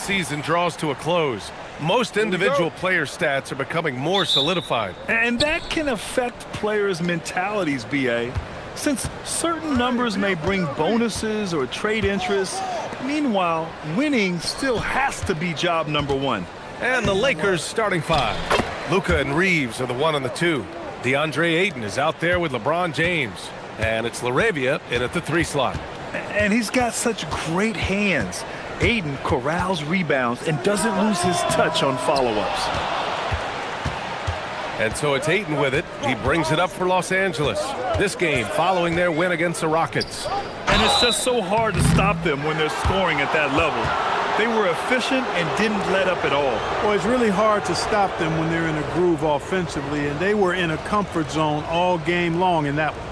season draws to a close, most individual player stats are becoming more solidified. And that can affect players' mentalities, B.A., since certain numbers may bring bonuses or trade interests. Meanwhile, winning still has to be job number one. And the Lakers starting five. Luka and Reeves are the 1 and the 2. DeAndre Ayton is out there with LeBron James. And it's LaRavia in at the 3 slot. And he's got such great hands. Ayton corrals rebounds and doesn't lose his touch on follow-ups. And so it's Ayton with it. He brings it up for Los Angeles. This game following their win against the Rockets. And it's just so hard to stop them when they're scoring at that level. They were efficient and didn't let up at all. Well, it's really hard to stop them when they're in a groove offensively, and they were in a comfort zone all game long in that one.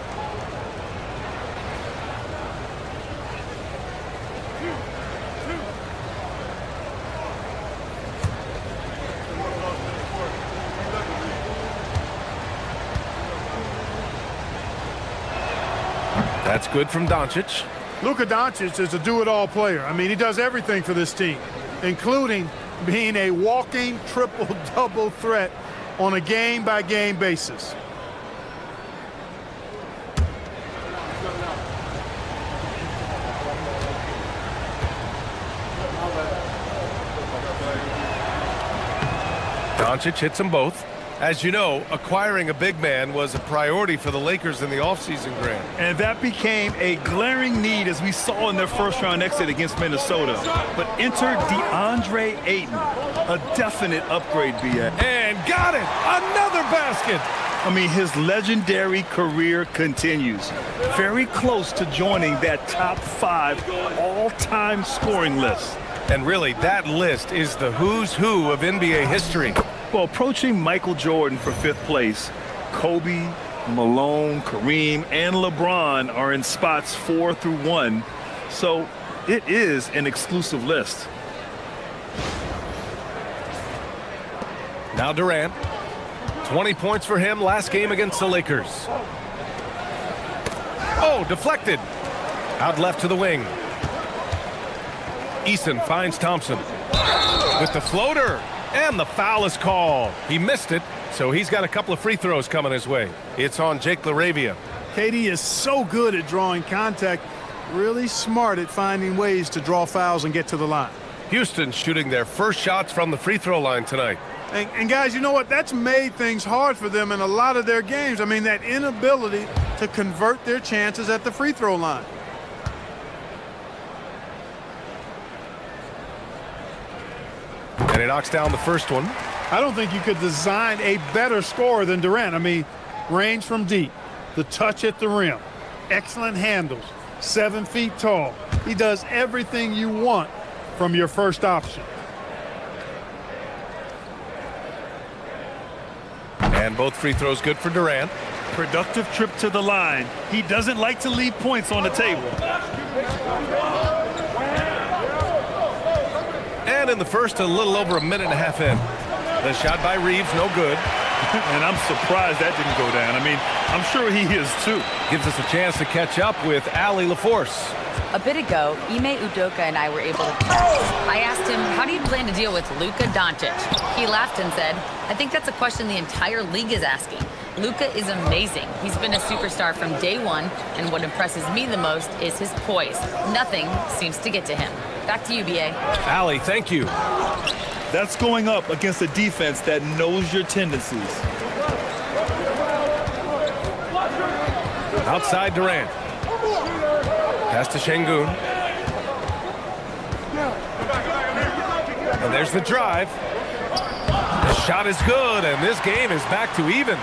That's good from Doncic. Luka Doncic is a do-it-all player. I mean, he does everything for this team, including being a walking triple-double threat on a game-by-game basis. Doncic hits them both. As you know, acquiring a big man was a priority for the Lakers in the offseason, Grant. And that became a glaring need as we saw in their first-round exit against Minnesota. But enter DeAndre Ayton, a definite upgrade, B.A. And got it! Another basket! I mean, his legendary career continues. Very close to joining that top 5 all-time scoring list. And really, that list is the who's who of NBA history. Well, approaching Michael Jordan for 5th place, Kobe, Malone, Kareem, and LeBron are in spots 4 through 1. So it is an exclusive list. Now Durant. 20 points for him last game against the Lakers. Oh, deflected. Out left to the wing. Eason finds Thompson with the floater, and the foul is called. He missed it, so he's got a couple of free throws coming his way. It's on Jake LaRavia. KD is so good at drawing contact, really smart at finding ways to draw fouls and get to the line. Houston shooting their first shots from the free throw line tonight. And guys, you know what? That's made things hard for them in a lot of their games. I mean, that inability to convert their chances at the free throw line. And he knocks down the first one. I don't think you could design a better scorer than Durant. I mean, range from deep, the touch at the rim, excellent handles, 7 feet tall. He does everything you want from your first option. And both free throws good for Durant. Productive trip to the line. He doesn't like to leave points on the table. And in the first, a little over a minute and a half in. The shot by Reeves, no good. And I'm surprised that didn't go down. I mean, I'm sure he is too. Gives us a chance to catch up with Allie LaForce. A bit ago, Ime Udoka and I were able to chat. I asked him, how do you plan to deal with Luka Doncic? He laughed and said, I think that's a question the entire league is asking. Luka is amazing. He's been a superstar from day one, and what impresses me the most is his poise. Nothing seems to get to him. Back to you, B.A. Allie, thank you. That's going up against a defense that knows your tendencies. Outside Durant. Pass to Şengün. And there's the drive. The shot is good, and this game is back to even.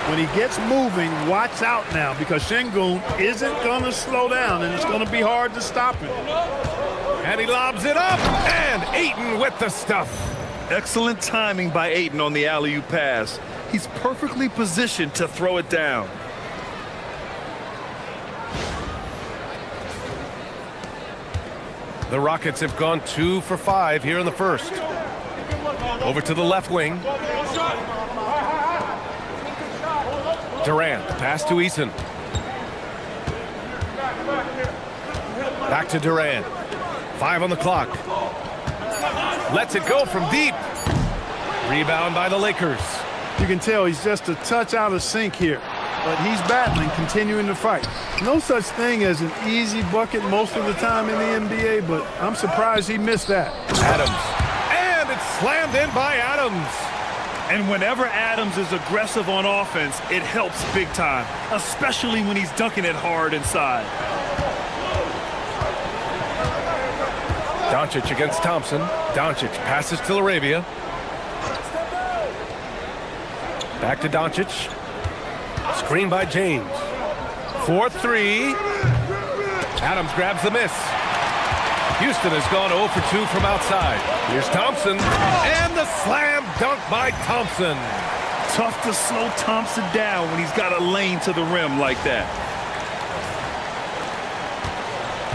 When he gets moving, watch out now, because Şengün isn't going to slow down, and it's going to be hard to stop him. And he lobs it up, and Ayton with the stuff. Excellent timing by Ayton on the alley-oop pass. He's perfectly positioned to throw it down. The Rockets have gone 2 for 5 here in the first. Over to the left wing. Durant, pass to Eason. Back to Durant. 5 on the clock. Lets it go from deep. Rebound by the Lakers. You can tell he's just a touch out of sync here, but he's battling, continuing to fight. No such thing as an easy bucket most of the time in the NBA, but I'm surprised he missed that. Adams. And it's slammed in by Adams. And whenever Adams is aggressive on offense, it helps big time, especially when he's dunking it hard inside. Doncic against Thompson. Doncic passes to Laravia. Back to Doncic. Screen by James. 4-3. Adams grabs the miss. Houston has gone 0 for 2 from outside. Here's Thompson. And the slam dunk by Thompson. Tough to slow Thompson down when he's got a lane to the rim like that.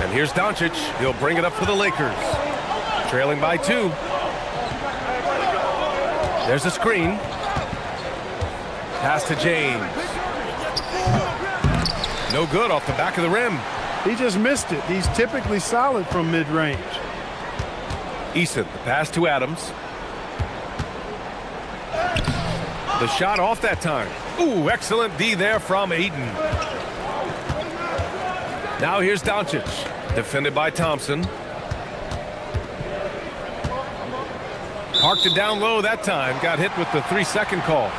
And here's Doncic. He'll bring it up for the Lakers. Trailing by 2. There's a screen. Pass to James. No good off the back of the rim. He just missed it. He's typically solid from mid-range. Eason, the pass to Adams. The shot off that time. Ooh, excellent D there from Ayton. Now here's Doncic. Defended by Thompson. Parked it down low that time. Got hit with the 3-second call.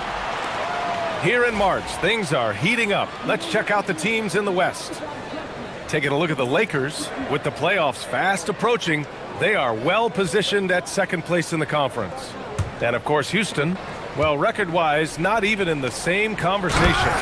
Here in March, things are heating up. Let's check out the teams in the West. Taking a look at the Lakers. With the playoffs fast approaching, they are well positioned at second place in the conference. And of course, Houston, well, record-wise, not even in the same conversation.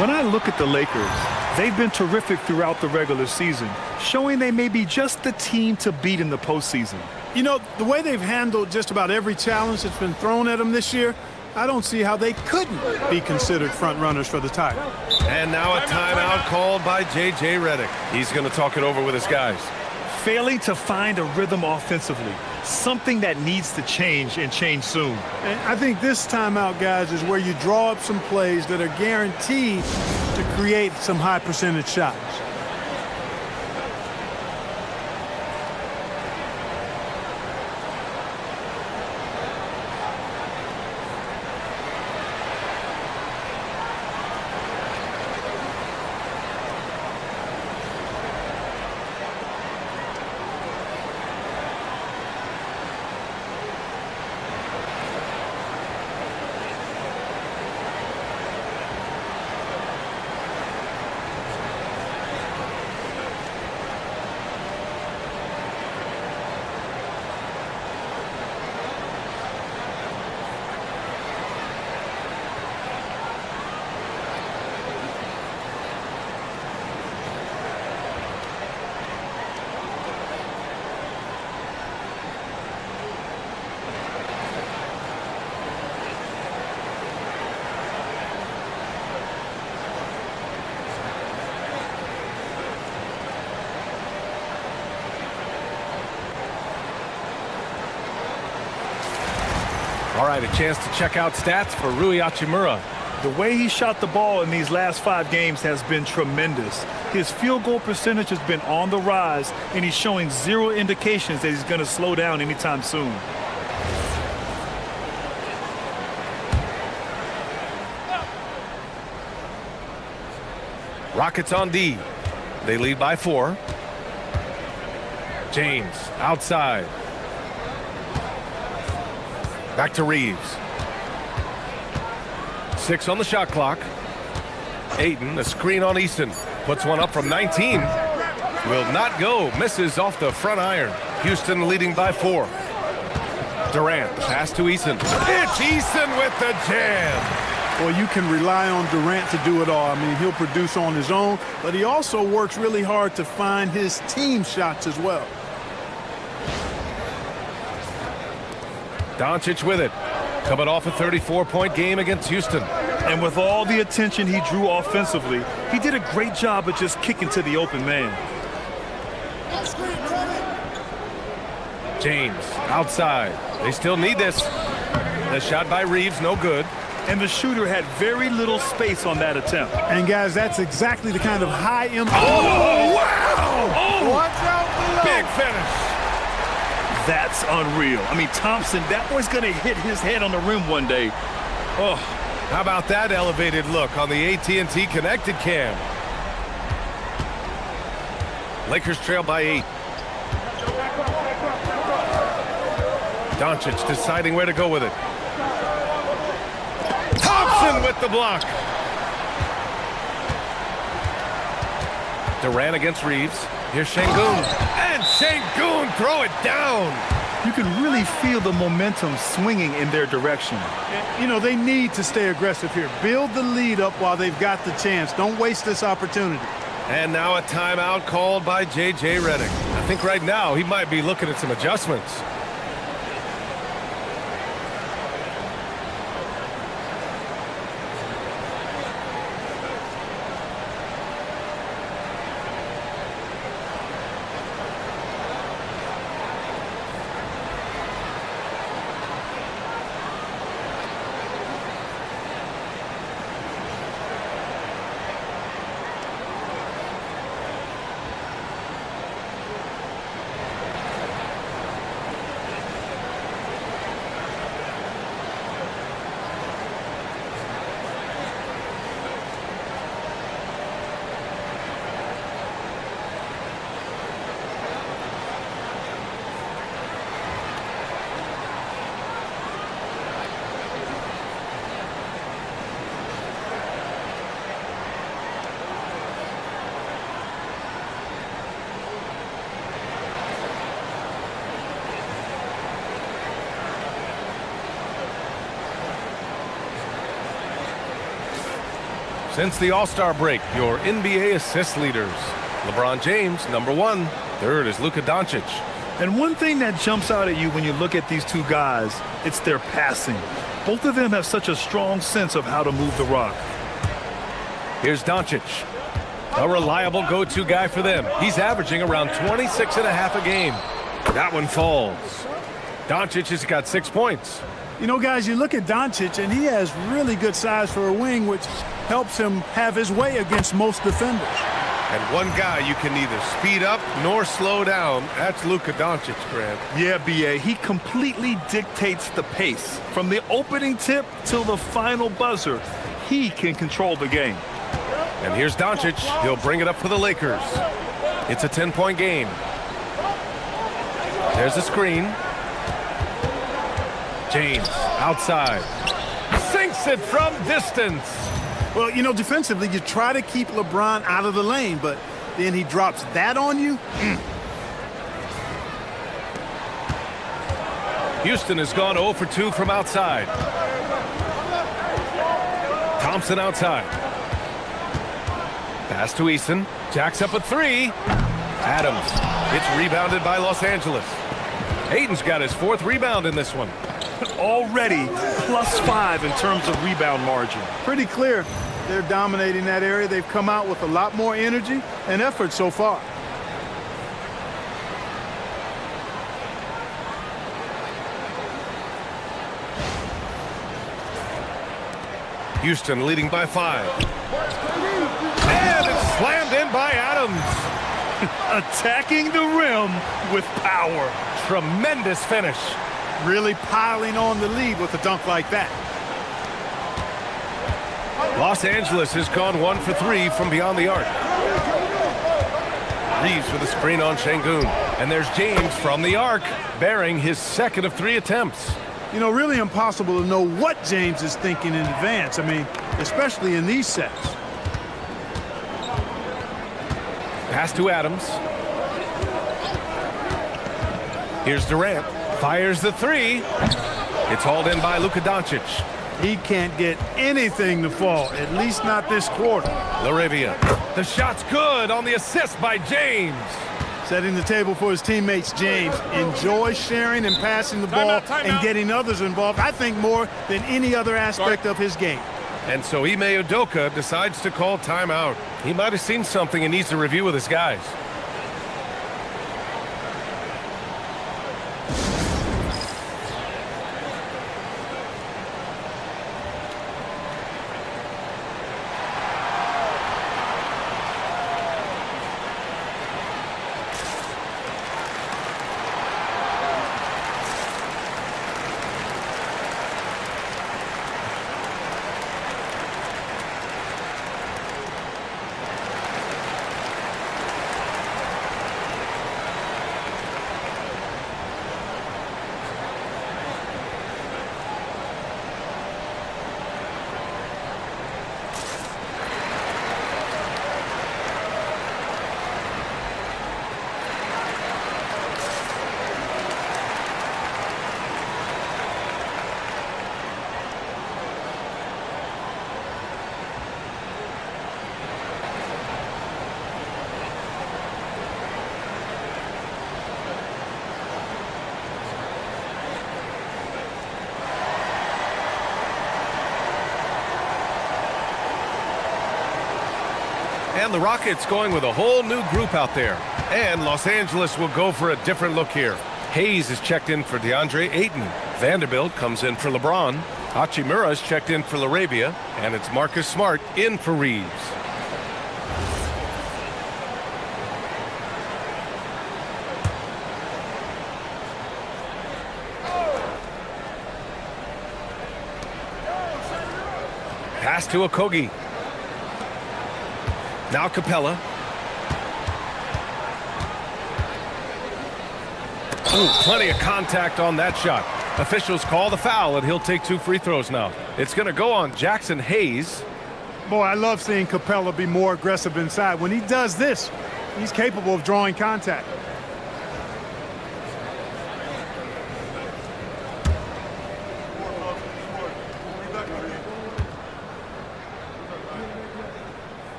When I look at the Lakers, they've been terrific throughout the regular season, showing they may be just the team to beat in the postseason. You know, the way they've handled just about every challenge that's been thrown at them this year, I don't see how they couldn't be considered front runners for the title. And now a timeout called by J.J. Redick. He's going to talk it over with his guys. Failing to find a rhythm offensively, something that needs to change and change soon. And I think this timeout, guys, is where you draw up some plays that are guaranteed to create some high percentage shots. All right, a chance to check out stats for Rui Hachimura. The way he shot the ball in these last 5 games has been tremendous. His field goal percentage has been on the rise, and he's showing zero indications that he's going to slow down anytime soon. Rockets on D. They lead by 4. James outside. Back to Reeves. 6 on the shot clock. Ayton, a screen on Easton. Puts one up from 19. Will not go. Misses off the front iron. Houston leading by 4. Durant, the pass to Easton. It's Easton with the jam. Well, you can rely on Durant to do it all. I mean, he'll produce on his own, but he also works really hard to find his team shots as well. Doncic with it. Coming off a 34-point game against Houston. And with all the attention he drew offensively, he did a great job of just kicking to the open man. James outside. They still need this. The shot by Reeves, no good. And the shooter had very little space on that attempt. And, guys, that's exactly the kind of high impact. Oh, wow! Oh, watch out below. big finish. That's unreal. I mean, Thompson, that boy's going to hit his head on the rim one day. Oh, how about that elevated look on the AT&T connected cam? Lakers trail by 8. Doncic deciding where to go with it. Thompson with the block. Durant against Reeves. Here's Şengün. And Şengün throw it down. You can really feel the momentum swinging in their direction. You know, they need to stay aggressive here. Build the lead up while they've got the chance. Don't waste this opportunity. And now a timeout called by J.J. Redick. I think right now he might be looking at some adjustments. Since the All-Star break, your NBA assist leaders. LeBron James, #1. Third is Luka Doncic. And one thing that jumps out at you when you look at these two guys, it's their passing. Both of them have such a strong sense of how to move the rock. Here's Doncic. A reliable go-to guy for them. He's averaging around 26.5 a game. That one falls. Doncic has got 6 points. You know, guys, you look at Doncic, and he has really good size for a wing, which helps him have his way against most defenders. And one guy you can neither speed up nor slow down. That's Luka Doncic, Grant. Yeah, B.A., he completely dictates the pace. From the opening tip till the final buzzer, he can control the game. And here's Doncic. He'll bring it up for the Lakers. It's a 10-point game. There's a screen. James outside. Sinks it from distance. Well, you know, defensively, you try to keep LeBron out of the lane, but then he drops that on you. Houston has gone 0 for 2 from outside. Thompson outside. Pass to Eason. Jacks up a 3. Adams. It's rebounded by Los Angeles. Ayton's got his 4th rebound in this one. Already +5 in terms of rebound margin. Pretty clear they're dominating that area. They've come out with a lot more energy and effort so far. Houston leading by 5. And it's slammed in by Adams. Attacking the rim with power. Tremendous finish. Really piling on the lead with a dunk like that. Los Angeles has gone 1 for 3 from beyond the arc. Reeves with a screen on Şengün. And there's James from the arc, bearing his 2nd of 3 attempts. You know, really impossible to know what James is thinking in advance. I mean, especially in these sets. Pass to Adams. Here's Durant. Fires the 3. It's hauled in by Luka Doncic. He can't get anything to fall, at least not this quarter. LaRivia. The shot's good on the assist by James. Setting the table for his teammates, James enjoys sharing and passing the ball and getting others involved, I think, more than any other aspect of his game. And so Ime Udoka decides to call timeout. He might have seen something and needs to review with his guys. And the Rockets going with a whole new group out there. And Los Angeles will go for a different look here. Hayes is checked in for DeAndre Ayton. Vanderbilt comes in for LeBron. Hachimura is checked in for LaRabia. And it's Marcus Smart in for Reeves. Pass to Okogie. Now Capella. Ooh, plenty of contact on that shot. Officials call the foul, and he'll take 2 free throws now. It's going to go on Jackson Hayes. Boy, I love seeing Capella be more aggressive inside. When he does this, he's capable of drawing contact.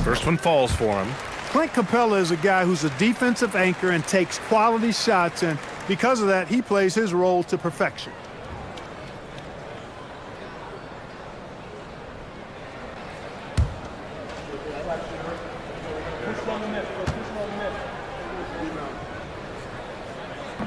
First one falls for him. Clint Capella is a guy who's a defensive anchor and takes quality shots, and because of that, he plays his role to perfection.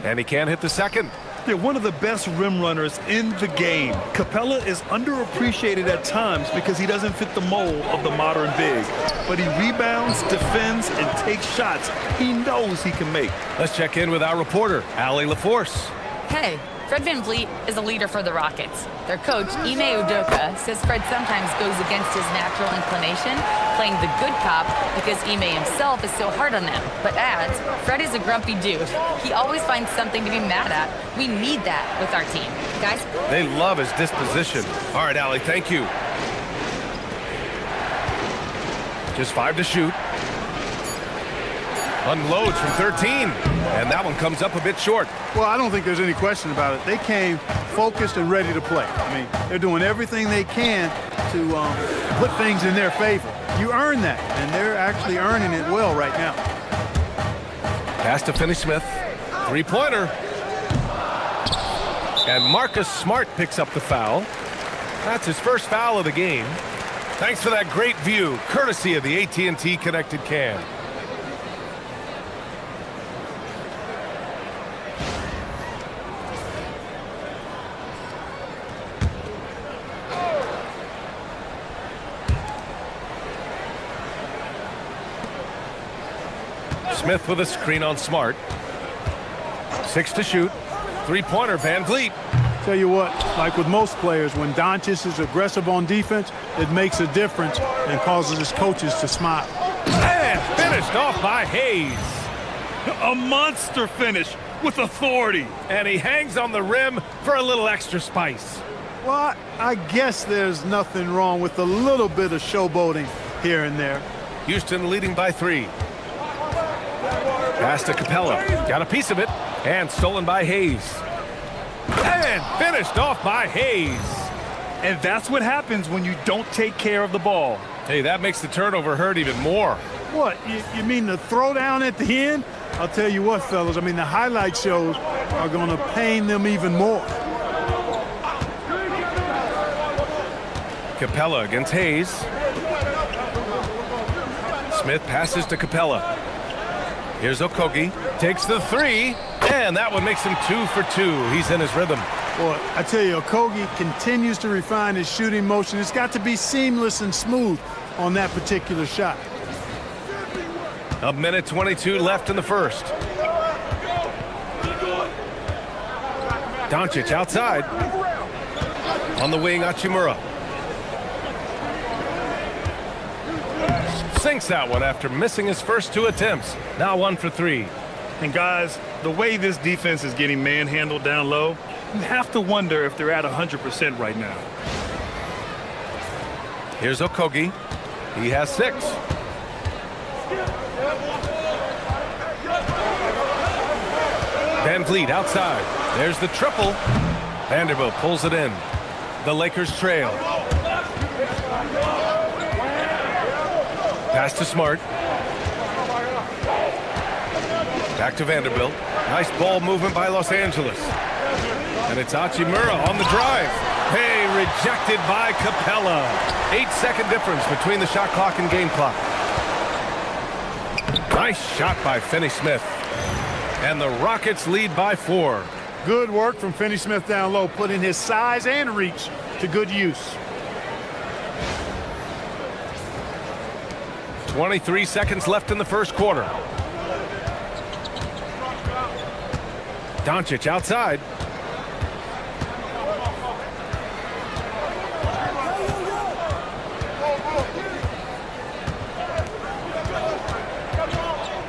And he can't hit the second. They're one of the best rim runners in the game. Capella is underappreciated at times because he doesn't fit the mold of the modern big. But he rebounds, defends, and takes shots he knows he can make. Let's check in with our reporter, Allie LaForce. Hey, Fred VanVleet is a leader for the Rockets. Their coach, Ime Udoka, says Fred sometimes goes against his natural inclination, playing the good cop because Ime himself is so hard on them, but adds, Fred is a grumpy dude. He always finds something to be mad at. We need that with our team. Guys? They love his disposition. All right, Allie, thank you. Just 5 to shoot. Unloads from 13. And that one comes up a bit short. Well, I don't think there's any question about it. They came focused and ready to play. I mean, they're doing everything they can to put things in their favor. You earn that, and they're actually earning it well right now. Pass to Finney-Smith. 3-pointer. And Marcus Smart picks up the foul. That's his first foul of the game. Thanks for that great view, courtesy of the AT&T Connected Cam. Smith with a screen on Smart. 6 to shoot. 3-pointer, VanVleet. Tell you what, like with most players, when Doncic is aggressive on defense, it makes a difference and causes his coaches to smile. And finished off by Hayes. A monster finish with authority. And he hangs on the rim for a little extra spice. Well, I guess there's nothing wrong with a little bit of showboating here and there. Houston leading by 3. Pass to Capella. Got a piece of it. And stolen by Hayes. And finished off by Hayes. And that's what happens when you don't take care of the ball. Hey, that makes the turnover hurt even more. What, you mean the throwdown at the end? I'll tell you what, fellas, I mean, the highlight shows are going to pain them even more. Capella against Hayes. Smith passes to Capella. Here's Okogie. Takes the 3. And that one makes him 2 for 2. He's in his rhythm. Boy, I tell you, Okogie continues to refine his shooting motion. It's got to be seamless and smooth on that particular shot. A minute 22 left in the first. Doncic outside. On the wing, Hachimura. Sinks that one after missing his first 2 attempts. Now 1 for 3. And guys, the way this defense is getting manhandled down low, you have to wonder if they're at 100% right now. Here's Okogie. He has 6. VanVleet outside. There's the triple. Vanderbilt pulls it in. The Lakers trail. Pass to Smart. Back to Vanderbilt. Nice ball movement by Los Angeles. And it's Hachimura on the drive. Hey, rejected by Capella. 8-second difference between the shot clock and game clock. Nice shot by Finney-Smith. And the Rockets lead by 4. Good work from Finney-Smith down low, putting his size and reach to good use. 23 seconds left in the first quarter. Doncic outside.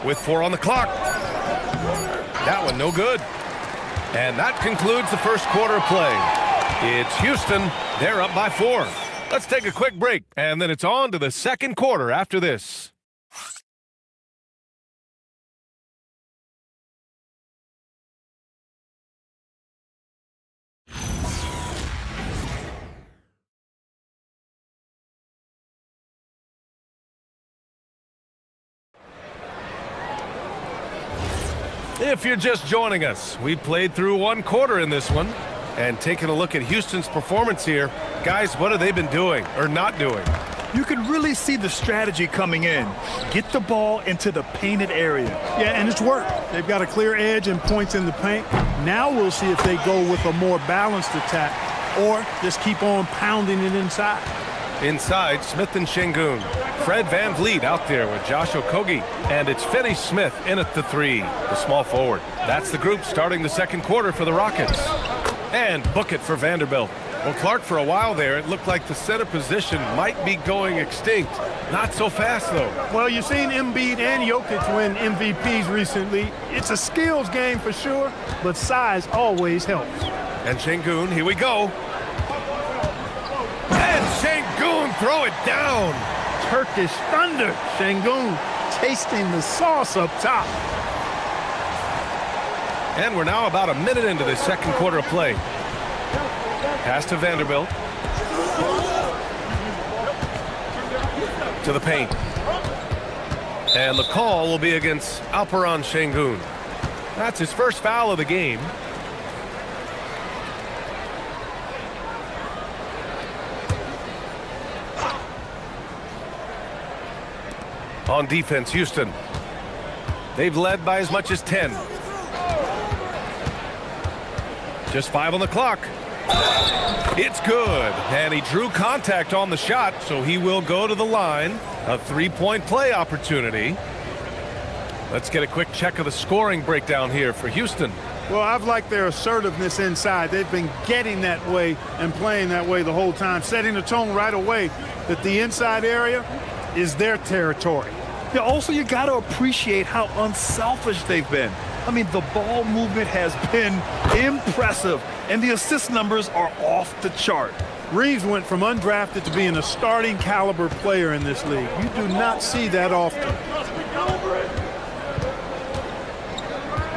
With 4 on the clock. That one no good. And that concludes the first quarter of play. It's Houston. They're up by 4. Let's take a quick break, and then it's on to the second quarter after this. If you're just joining us, we played through 1 quarter in this one. And taking a look at Houston's performance here, guys, what have they been doing or not doing? You can really see the strategy coming in. Get the ball into the painted area. Yeah, and it's worked. They've got a clear edge and points in the paint. Now we'll see if they go with a more balanced attack or just keep on pounding it inside. Inside, Smith and Şengün. Fred VanVleet out there with Josh Okogie. And it's Finney-Smith in at the 3, the small forward. That's the group starting the second quarter for the Rockets. And book it for Vanderbilt. Well, Clark, for a while there, it looked like the center position might be going extinct. Not so fast, though. Well, you've seen Embiid and Jokic win MVPs recently. It's a skills game for sure, but size always helps. And Şengün, here we go. And Şengün, throw it down. Turkish thunder. Şengün tasting the sauce up top. And we're now about a minute into the second quarter of play. Pass to Vanderbilt. To the paint. And the call will be against Alperen Şengün. That's his first foul of the game. On defense, Houston. They've led by as much as 10. Just 5 on the clock. It's good. And he drew contact on the shot, so he will go to the line. A 3-point play opportunity. Let's get a quick check of the scoring breakdown here for Houston. Well, I've liked their assertiveness inside. They've been getting that way and playing that way the whole time, setting the tone right away that the inside area is their territory. Yeah, also, you got to appreciate how unselfish they've been. I mean, the ball movement has been impressive, and the assist numbers are off the chart. Reeves went from undrafted to being a starting caliber player in this league. You do not see that often.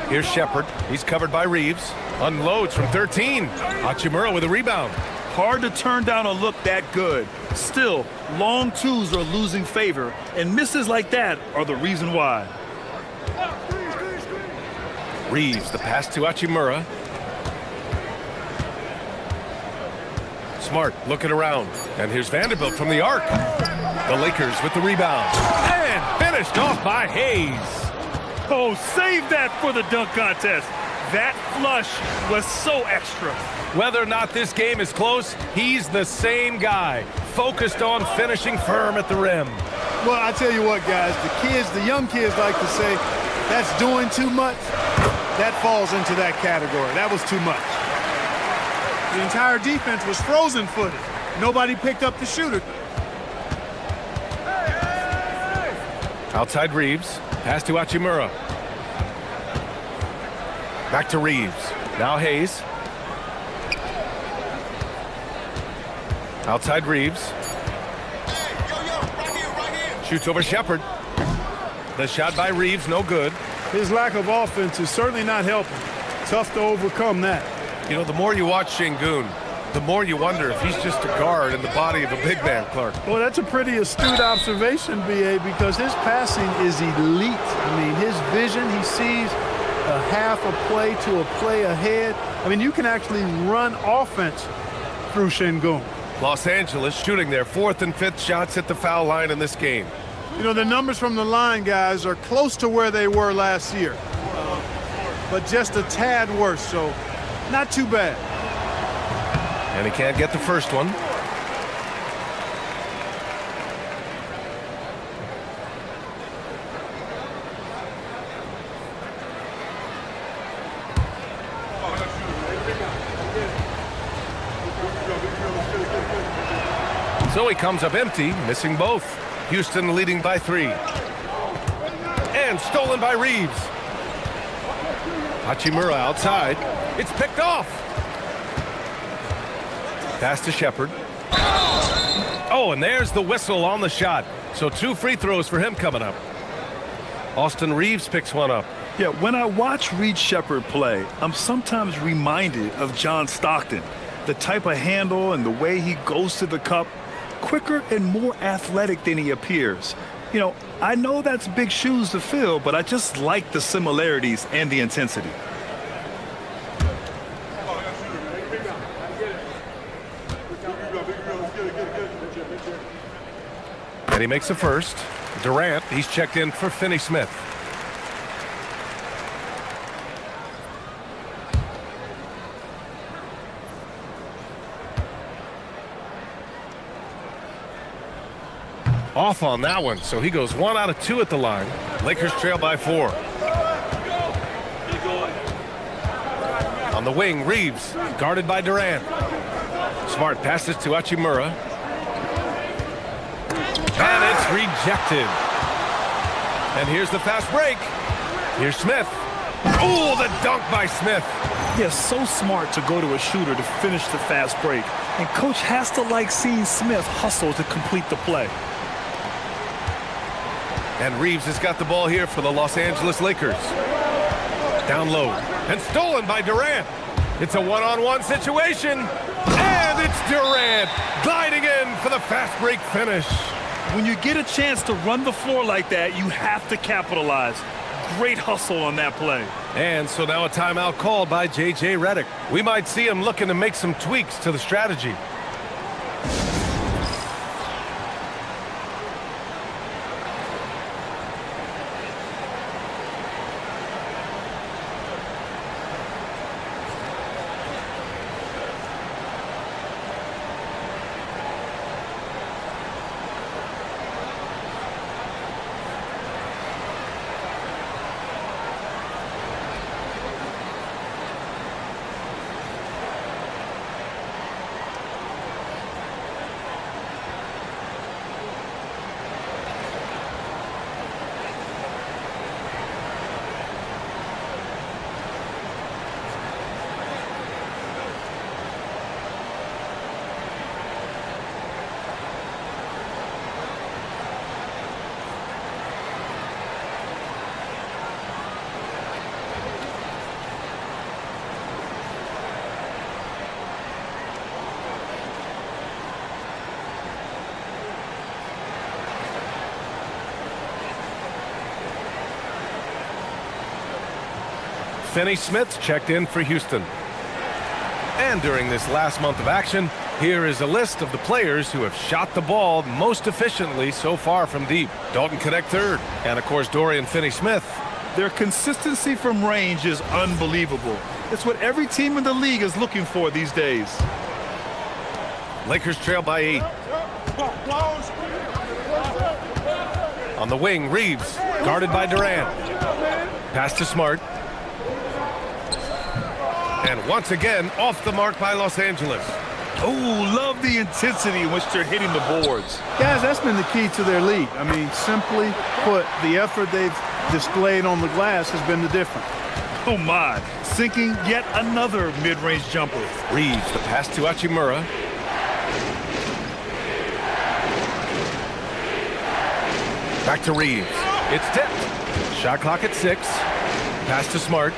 Here's Shepherd. He's covered by Reeves. Unloads from 13. Hachimura with a rebound. Hard to turn down a look that good. Still, long twos are losing favor, and misses like that are the reason why. Reeves, the pass to Hachimura. Smart looking around. And here's Vanderbilt from the arc. The Lakers with the rebound. And finished off by Hayes. Oh, save that for the dunk contest. That flush was so extra. Whether or not this game is close, he's the same guy. Focused on finishing firm at the rim. Well, I tell you what, guys, the young kids like to say, that's doing too much. That falls into that category. That was too much. The entire defense was frozen-footed. Nobody picked up the shooter. Outside Reeves. Pass to Hachimura. Back to Reeves. Now Hayes. Outside Reeves. Shoots over Shepherd. The shot by Reeves, no good. His lack of offense is certainly not helping. Tough to overcome that. You know, the more you watch Şengün, the more you wonder if he's just a guard in the body of a big man, Clark. Well, that's a pretty astute observation, B.A., because his passing is elite. I mean, his vision, he sees a half a play to a play ahead. I mean, you can actually run offense through Şengün. Los Angeles shooting their 4th and 5th shots at the foul line in this game. You know, the numbers from the line, guys, are close to where they were last year, but just a tad worse, so not too bad. And he can't get the first one. So he comes up empty, missing both. Houston leading by 3. And stolen by Reeves. Hachimura outside. It's picked off. Pass to Shepard. Oh, and there's the whistle on the shot. So 2 free throws for him coming up. Austin Reeves picks one up. Yeah, when I watch Reed Shepard play, I'm sometimes reminded of John Stockton. The type of handle and the way he goes to the cup, quicker and more athletic than he appears. You know, I know that's big shoes to fill, but I just like the similarities and the intensity. And he makes a first. Durant, he's checked in for Finney Smith. Off on that one, so he goes 1 out of 2 at the line. Lakers trail by 4. On the wing, Reeves, guarded by Durant. Smart passes to Hachimura. And it's rejected. And here's the fast break. Here's Smith. Oh, the dunk by Smith. Yeah, so smart to go to a shooter to finish the fast break. And coach has to like seeing Smith hustle to complete the play. And Reeves has got the ball here for the Los Angeles Lakers. Down low. And stolen by Durant. It's a one-on-one situation. And it's Durant gliding in for the fast break finish. When you get a chance to run the floor like that, you have to capitalize. Great hustle on that play. And so now a timeout called by J.J. Redick. We might see him looking to make some tweaks to the strategy. Finney Smith checked in for Houston. And during this last month of action, here is a list of the players who have shot the ball most efficiently so far from deep. Dalton Connect third, and of course Dorian Finney-Smith. Their consistency from range is unbelievable. It's what every team in the league is looking for these days. Lakers trail by 8. On the wing, Reeves, guarded by Durant. Pass to Smart. And once again, off the mark by Los Angeles. Oh, love the intensity in which they're hitting the boards. Guys, that's been the key to their lead. I mean, simply put, the effort they've displayed on the glass has been the difference. Oh, my. Sinking yet another mid-range jumper. Reeves, the pass to Hachimura. Back to Reeves. It's tipped. Shot clock at 6. Pass to Smart.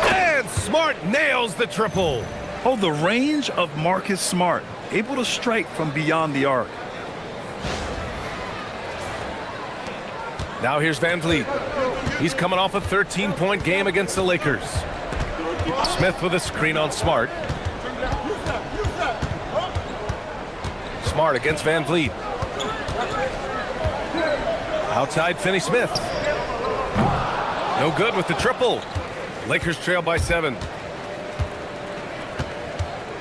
And Smart nails the triple. Oh, the range of Marcus Smart. Able to strike from beyond the arc. Now here's Van Vliet. He's coming off a 13-point game against the Lakers. Smith with a screen on Smart. Smart against Van Vliet. Outside, Finney Smith. No good with the triple. Lakers trail by 7.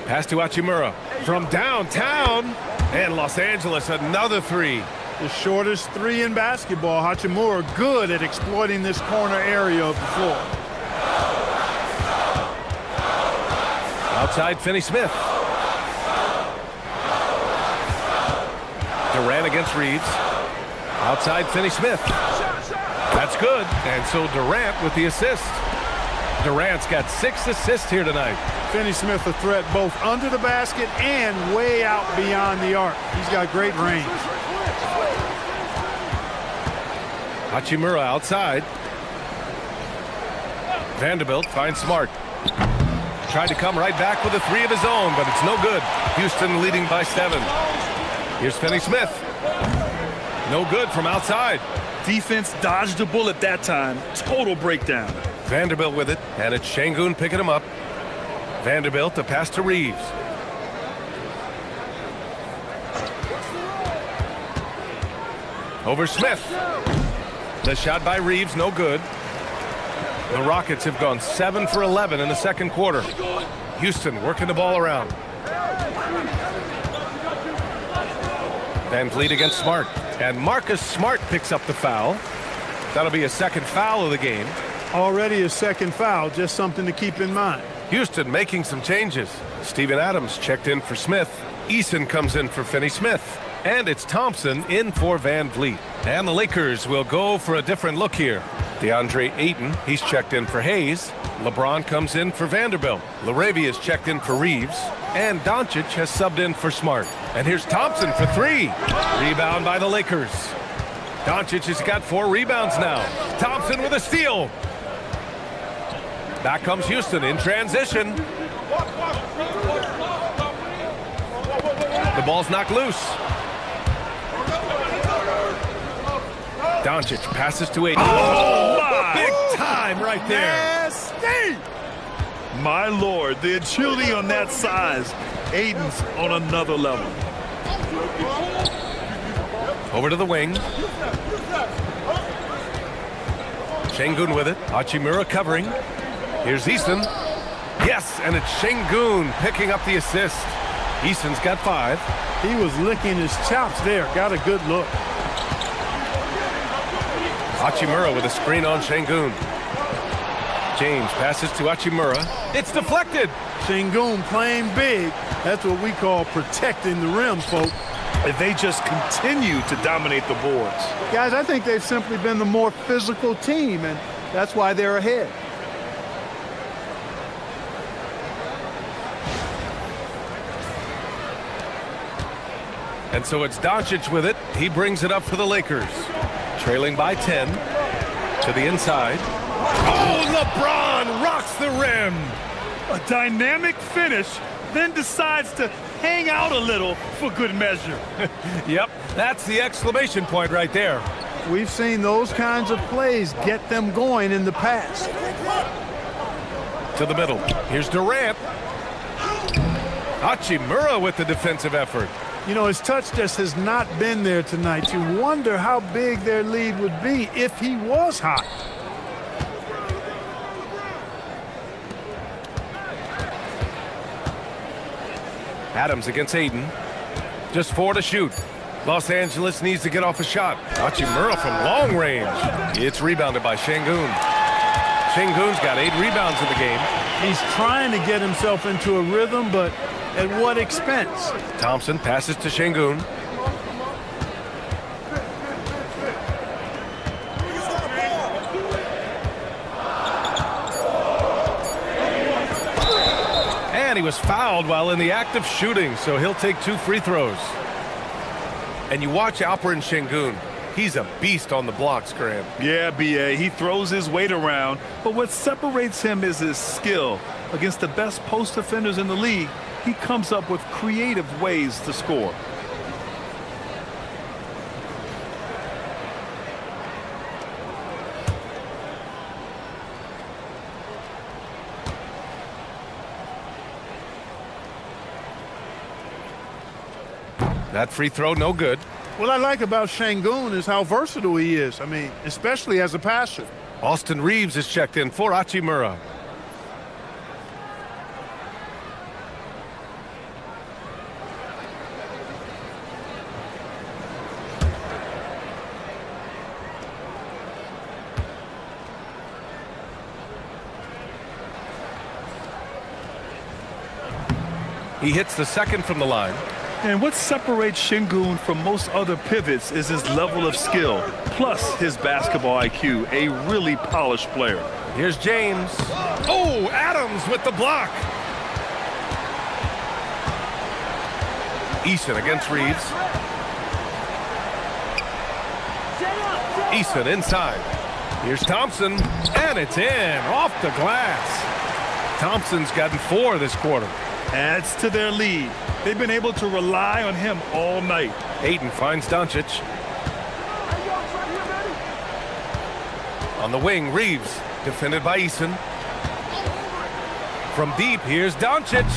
Pass to Hachimura from downtown. And Los Angeles, another 3. The shortest 3 in basketball. Hachimura good at exploiting this corner area of the floor. Outside, Finney Smith. Durant against Reeves. Outside, Finney Smith. That's good. And so Durant with the assist. Durant's got 6 assists here tonight. Finney Smith a threat both under the basket and way out beyond the arc. He's got great range. Hachimura outside. Vanderbilt finds Smart. Tried to come right back with a 3 of his own, but it's no good. Houston leading by 7. Here's Finney Smith. No good from outside. Defense dodged the bullet that time. Total breakdown. Vanderbilt with it, and it's Şengün picking him up. Vanderbilt, the pass to Reeves. Over Smith. The shot by Reeves, no good. The Rockets have gone 7 for 11 in the second quarter. Houston working the ball around. Van Vliet against Smart. And Marcus Smart picks up the foul. That'll be a second foul of the game. Already a second foul, just something to keep in mind. Houston making some changes. Steven Adams checked in for Smith. Eason comes in for Finney Smith. And it's Thompson in for Van Vliet. And the Lakers will go for a different look here. DeAndre Ayton, he's checked in for Hayes. LeBron comes in for Vanderbilt. LaRavia's checked in for Reeves. And Doncic has subbed in for Smart. And here's Thompson for 3. Rebound by the Lakers. Doncic has got 4 rebounds now. Thompson with a steal. Back comes Houston in transition. The ball's knocked loose. Doncic passes to Ayton. Oh, my! Big time right there. Nasty! My Lord, the agility on that size. Aiden's on another level. Over to the wing. Şengün with it. Hachimura covering. Here's Eason. Yes, and it's Şengün picking up the assist. Eason's got 5. He was licking his chops there. Got a good look. Hachimura with a screen on Şengün. James passes to Hachimura. It's deflected. Şengün playing big. That's what we call protecting the rim, folks. And they just continue to dominate the boards. Guys, I think they've simply been the more physical team, and that's why they're ahead. And so it's Doncic with it. He brings it up for the Lakers. Trailing by 10 to the inside. Oh, LeBron rocks the rim. A dynamic finish, then decides to hang out a little for good measure. Yep, that's the exclamation point right there. We've seen those kinds of plays get them going in the past. To the middle. Here's Durant. Hachimura with the defensive effort. You know, his touch just has not been there tonight. You wonder how big their lead would be if he was hot. Adams against Ayton. Just 4 to shoot. Los Angeles needs to get off a shot. Hachimura from long range. It's rebounded by Şengün. Şengün's got 8 rebounds in the game. He's trying to get himself into a rhythm, but at what expense? Thompson passes to Şengün. And he was fouled while in the act of shooting, so he'll take 2 free throws. And you watch Alperen Şengün. He's a beast on the blocks, Graham. Yeah, B.A., he throws his weight around, but what separates him is his skill. Against the best post defenders in the league, he comes up with creative ways to score. That free throw, no good. What I like about Şengün is how versatile he is. I mean, especially as a passer. Austin Reeves is checked in for Hachimura. He hits the second from the line. And what separates Şengün from most other pivots is his level of skill, plus his basketball IQ, a really polished player. Here's James. Oh, Adams with the block. Eason against Reeves. Eason inside. Here's Thompson, and it's in, off the glass. Thompson's gotten 4 this quarter. Adds to their lead. They've been able to rely on him all night. Ayton finds Doncic. On the wing, Reeves, defended by Eason. From deep, here's Doncic.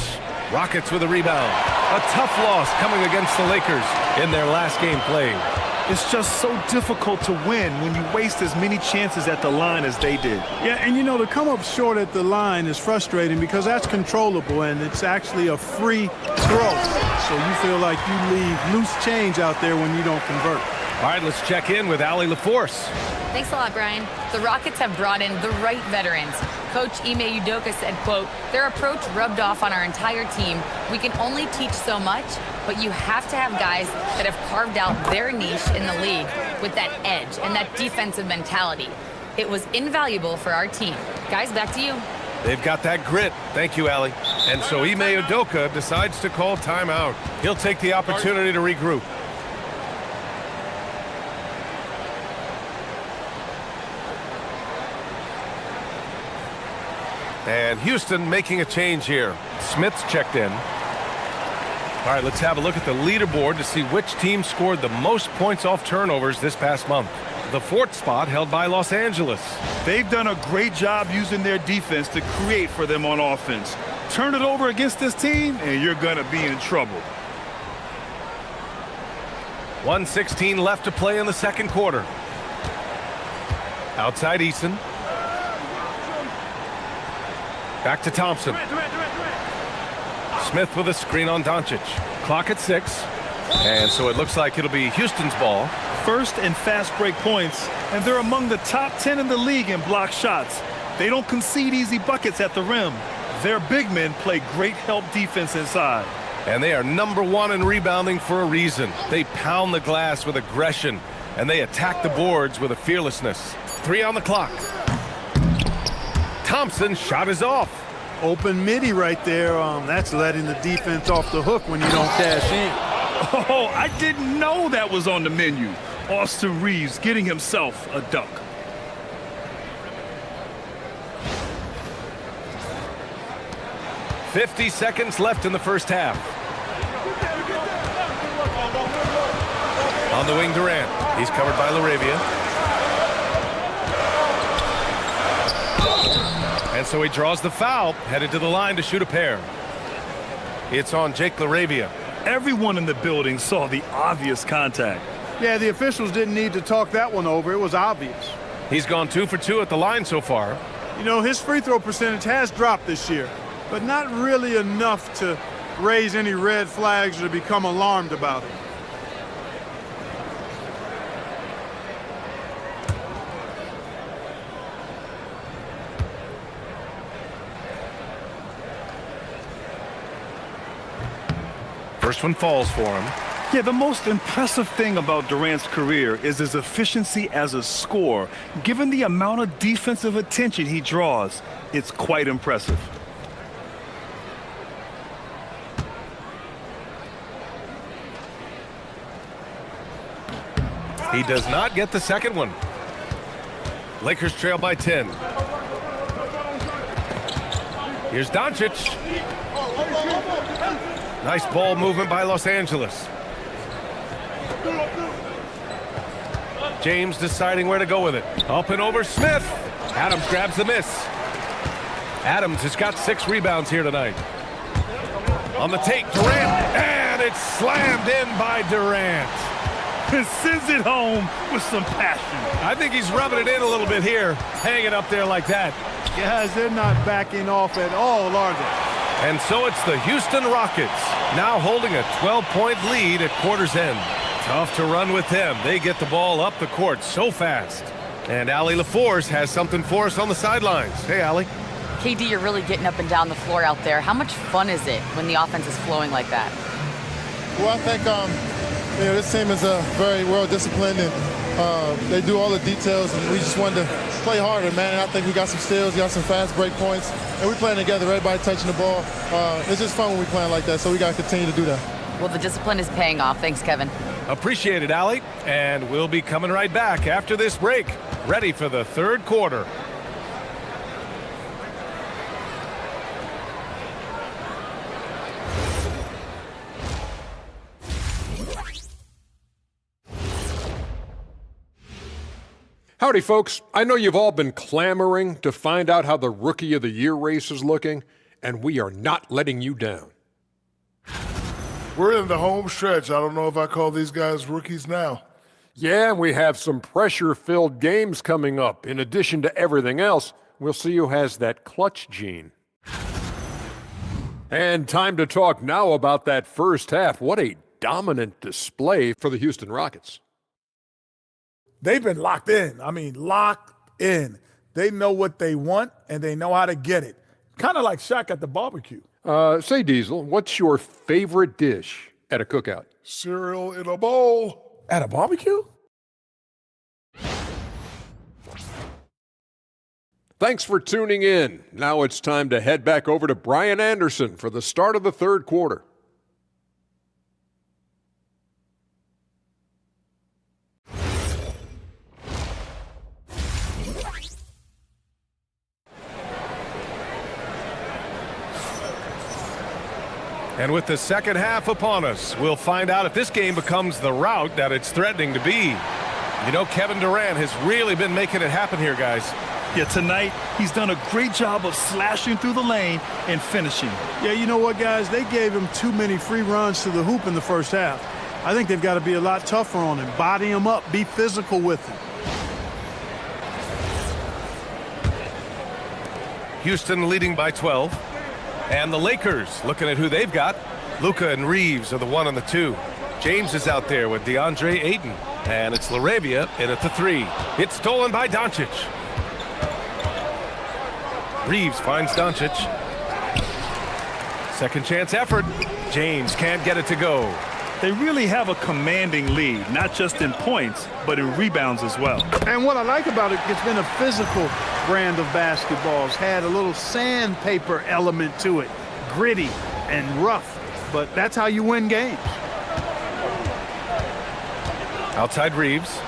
Rockets with a rebound. A tough loss coming against the Lakers in their last game played. It's just so difficult to win when you waste as many chances at the line as they did. Yeah, and you know, to come up short at the line is frustrating because that's controllable and it's actually a free throw. So you feel like you leave loose change out there when you don't convert. All right, let's check in with Allie LaForce. Thanks a lot, Brian. The Rockets have brought in the right veterans. Coach Ime Udoka said, quote, their approach rubbed off on our entire team. We can only teach so much, but you have to have guys that have carved out their niche in the league with that edge and that defensive mentality. It was invaluable for our team. Guys, back to you. They've got that grit. Thank you, Allie. And so Ime Udoka decides to call timeout. He'll take the opportunity to regroup. And Houston making a change here. Smith's checked in. All right, let's have a look at the leaderboard to see which team scored the most points off turnovers this past month. The 4th spot held by Los Angeles. They've done a great job using their defense to create for them on offense. Turn it over against this team, and you're going to be in trouble. 1:16 left to play in the second quarter. Outside Eason. Back to Thompson. Smith with a screen on Doncic. Clock at 6. And so it looks like it'll be Houston's ball. First and fast break points, and they're among the top 10 in the league in block shots. They don't concede easy buckets at the rim. Their big men play great help defense inside. And they are number 1 in rebounding for a reason. They pound the glass with aggression, and they attack the boards with a fearlessness. 3 on the clock. Thompson's shot is off. Open midi right there. That's letting the defense off the hook when you don't cash in. Oh, I didn't know that was on the menu. Austin Reeves getting himself a dunk. .50 seconds left in the first half. On the wing, Durant. He's covered by LaRavia. And so he draws the foul, headed to the line to shoot a pair. It's on Jake LaRavia. Everyone in the building saw the obvious contact. Yeah, the officials didn't need to talk that one over. It was obvious. He's gone 2 for 2 at the line so far. You know, his free throw percentage has dropped this year, but not really enough to raise any red flags or become alarmed about it. First one falls for him. Yeah, the most impressive thing about Durant's career is his efficiency as a scorer. Given the amount of defensive attention he draws, it's quite impressive. He does not get the second one. Lakers trail by 10. Here's Doncic. Nice ball movement by Los Angeles. James deciding where to go with it. Up and over Smith. Adams grabs the miss. Adams has got 6 rebounds here tonight. On the take, Durant. And it's slammed in by Durant. and sends it home with some passion. I think he's rubbing it in a little bit here, hanging up there like that. Guys, they're not backing off at all, are they? And so it's the Houston Rockets, now holding a 12-point lead at quarter's end. Tough to run with them. They get the ball up the court so fast. And Allie LaForce has something for us on the sidelines. Hey, Allie. KD, you're really getting up and down the floor out there. How much fun is it when the offense is flowing like that? Well, I think this team is very well disciplined, and they do all the details, and we just wanted to play harder, man. And I think we got some steals, got some fast break points, and we're playing together, everybody touching the ball. It's just fun when we playing like that, so we got to continue to do that. Well, the discipline is paying off. Thanks, Kevin. Appreciate it, Allie. And we'll be coming right back after this break, ready for the third quarter. Howdy, folks. I know you've all been clamoring to find out how the Rookie of the Year race is looking, and we are not letting you down. We're in the home stretch. I don't know if I call these guys rookies now. Yeah, we have some pressure-filled games coming up. In addition to everything else, we'll see who has that clutch gene. And time to talk now about that first half. What a dominant display for the Houston Rockets. They've been locked in. I mean, locked in. They know what they want, and they know how to get it. Kind of like Shaq at the barbecue. Say, Diesel, what's your favorite dish at a cookout? Cereal in a bowl. At a barbecue? Thanks for tuning in. Now it's time to head back over to Brian Anderson for the start of the third quarter. And with the second half upon us, we'll find out if this game becomes the rout that it's threatening to be. You know, Kevin Durant has really been making it happen here, guys. Yeah, tonight he's done a great job of slashing through the lane and finishing. Yeah, you know what, guys? They gave him too many free runs to the hoop in the first half. I think they've got to be a lot tougher on him. Body him up. Be physical with him. Houston leading by 12. And the Lakers looking at who they've got. Luka and Reeves are the 1 and the 2. James is out there with DeAndre Ayton. And it's LaRavia in at the 3. It's stolen by Doncic. Reeves finds Doncic. Second chance effort. James can't get it to go. They really have a commanding lead, not just in points, but in rebounds as well. And what I like about it, it's been a physical brand of basketball. It's had a little sandpaper element to it. Gritty and rough, but that's how you win games. Outside Reeves.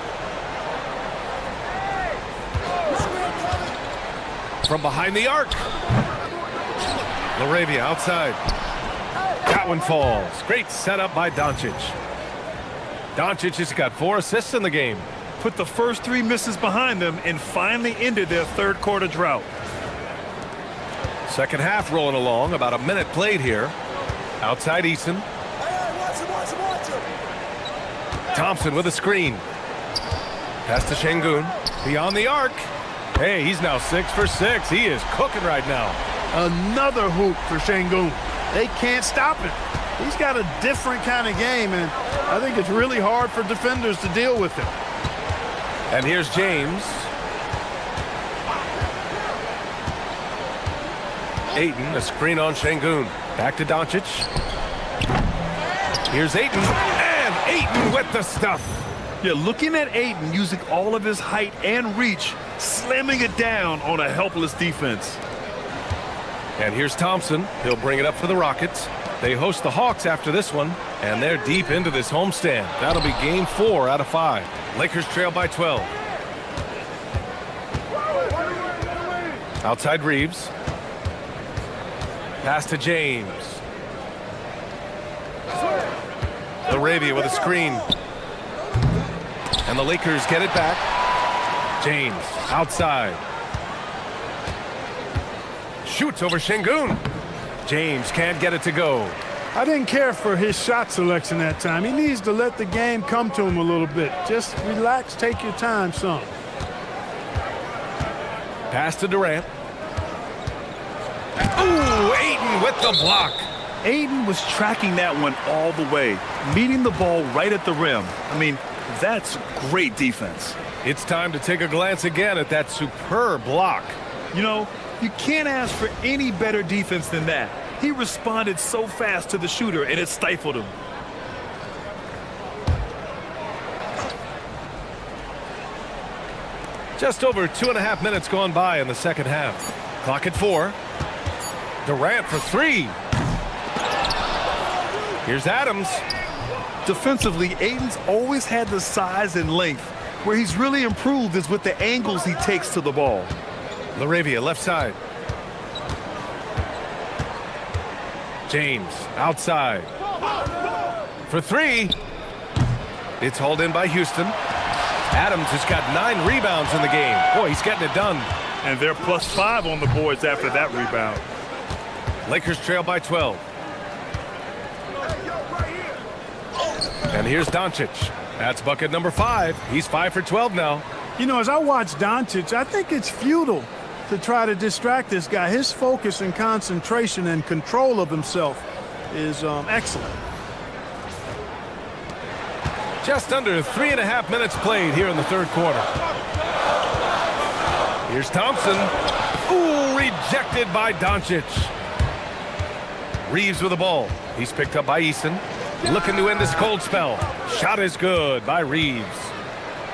From behind the arc. LaRavia outside. That one falls. Great setup by Doncic. Doncic has got 4 assists in the game. Put the first 3 misses behind them and finally ended their third quarter drought. Second half rolling along. About a minute played here. Outside Eason. Thompson with a screen. Pass to Şengün. Beyond the arc. Hey, he's now 6 for 6. He is cooking right now. Another hoop for Şengün. They can't stop him. He's got a different kind of game, and I think it's really hard for defenders to deal with him. And here's James. Ayton, a screen on Şengün. Back to Doncic. Here's Ayton. And Ayton with the stuff. Yeah, looking at Ayton using all of his height and reach, slamming it down on a helpless defense. And here's Thompson. He'll bring it up for the Rockets. They host the Hawks after this one, and they're deep into this homestand. That'll be game 4 out of 5. Lakers trail by 12. Outside Reeves. Pass to James. LaRavia with a screen. And the Lakers get it back. James outside. Shoots over Şengün. James can't get it to go. I didn't care for his shot selection that time. He needs to let the game come to him a little bit. Just relax, take your time some. Pass to Durant. Ooh, Ayton with the block. Ayton was tracking that one all the way, meeting the ball right at the rim. I mean, that's great defense. It's time to take a glance again at that superb block. You know, you can't ask for any better defense than that. He responded so fast to the shooter, and it stifled him. Just over 2.5 minutes gone by in the second half. Clock at 4. Durant for 3. Here's Adams. Defensively, Ayton's always had the size and length. Where he's really improved is with the angles he takes to the ball. LaRavia left side. James outside. For 3. It's hauled in by Houston. Adams has got 9 rebounds in the game. Boy, he's getting it done. And they're +5 on the boards after that rebound. Lakers trail by 12. And here's Doncic. That's bucket number 5. He's 5 for 12 now. You know, as I watch Doncic, I think it's futile to try to distract this guy. His focus and concentration and control of himself is excellent. Just under 3.5 minutes played here in the third quarter. Here's Thompson. Ooh, rejected by Doncic. Reeves with the ball. He's picked up by Eason. Looking to end this cold spell. Shot is good by Reeves.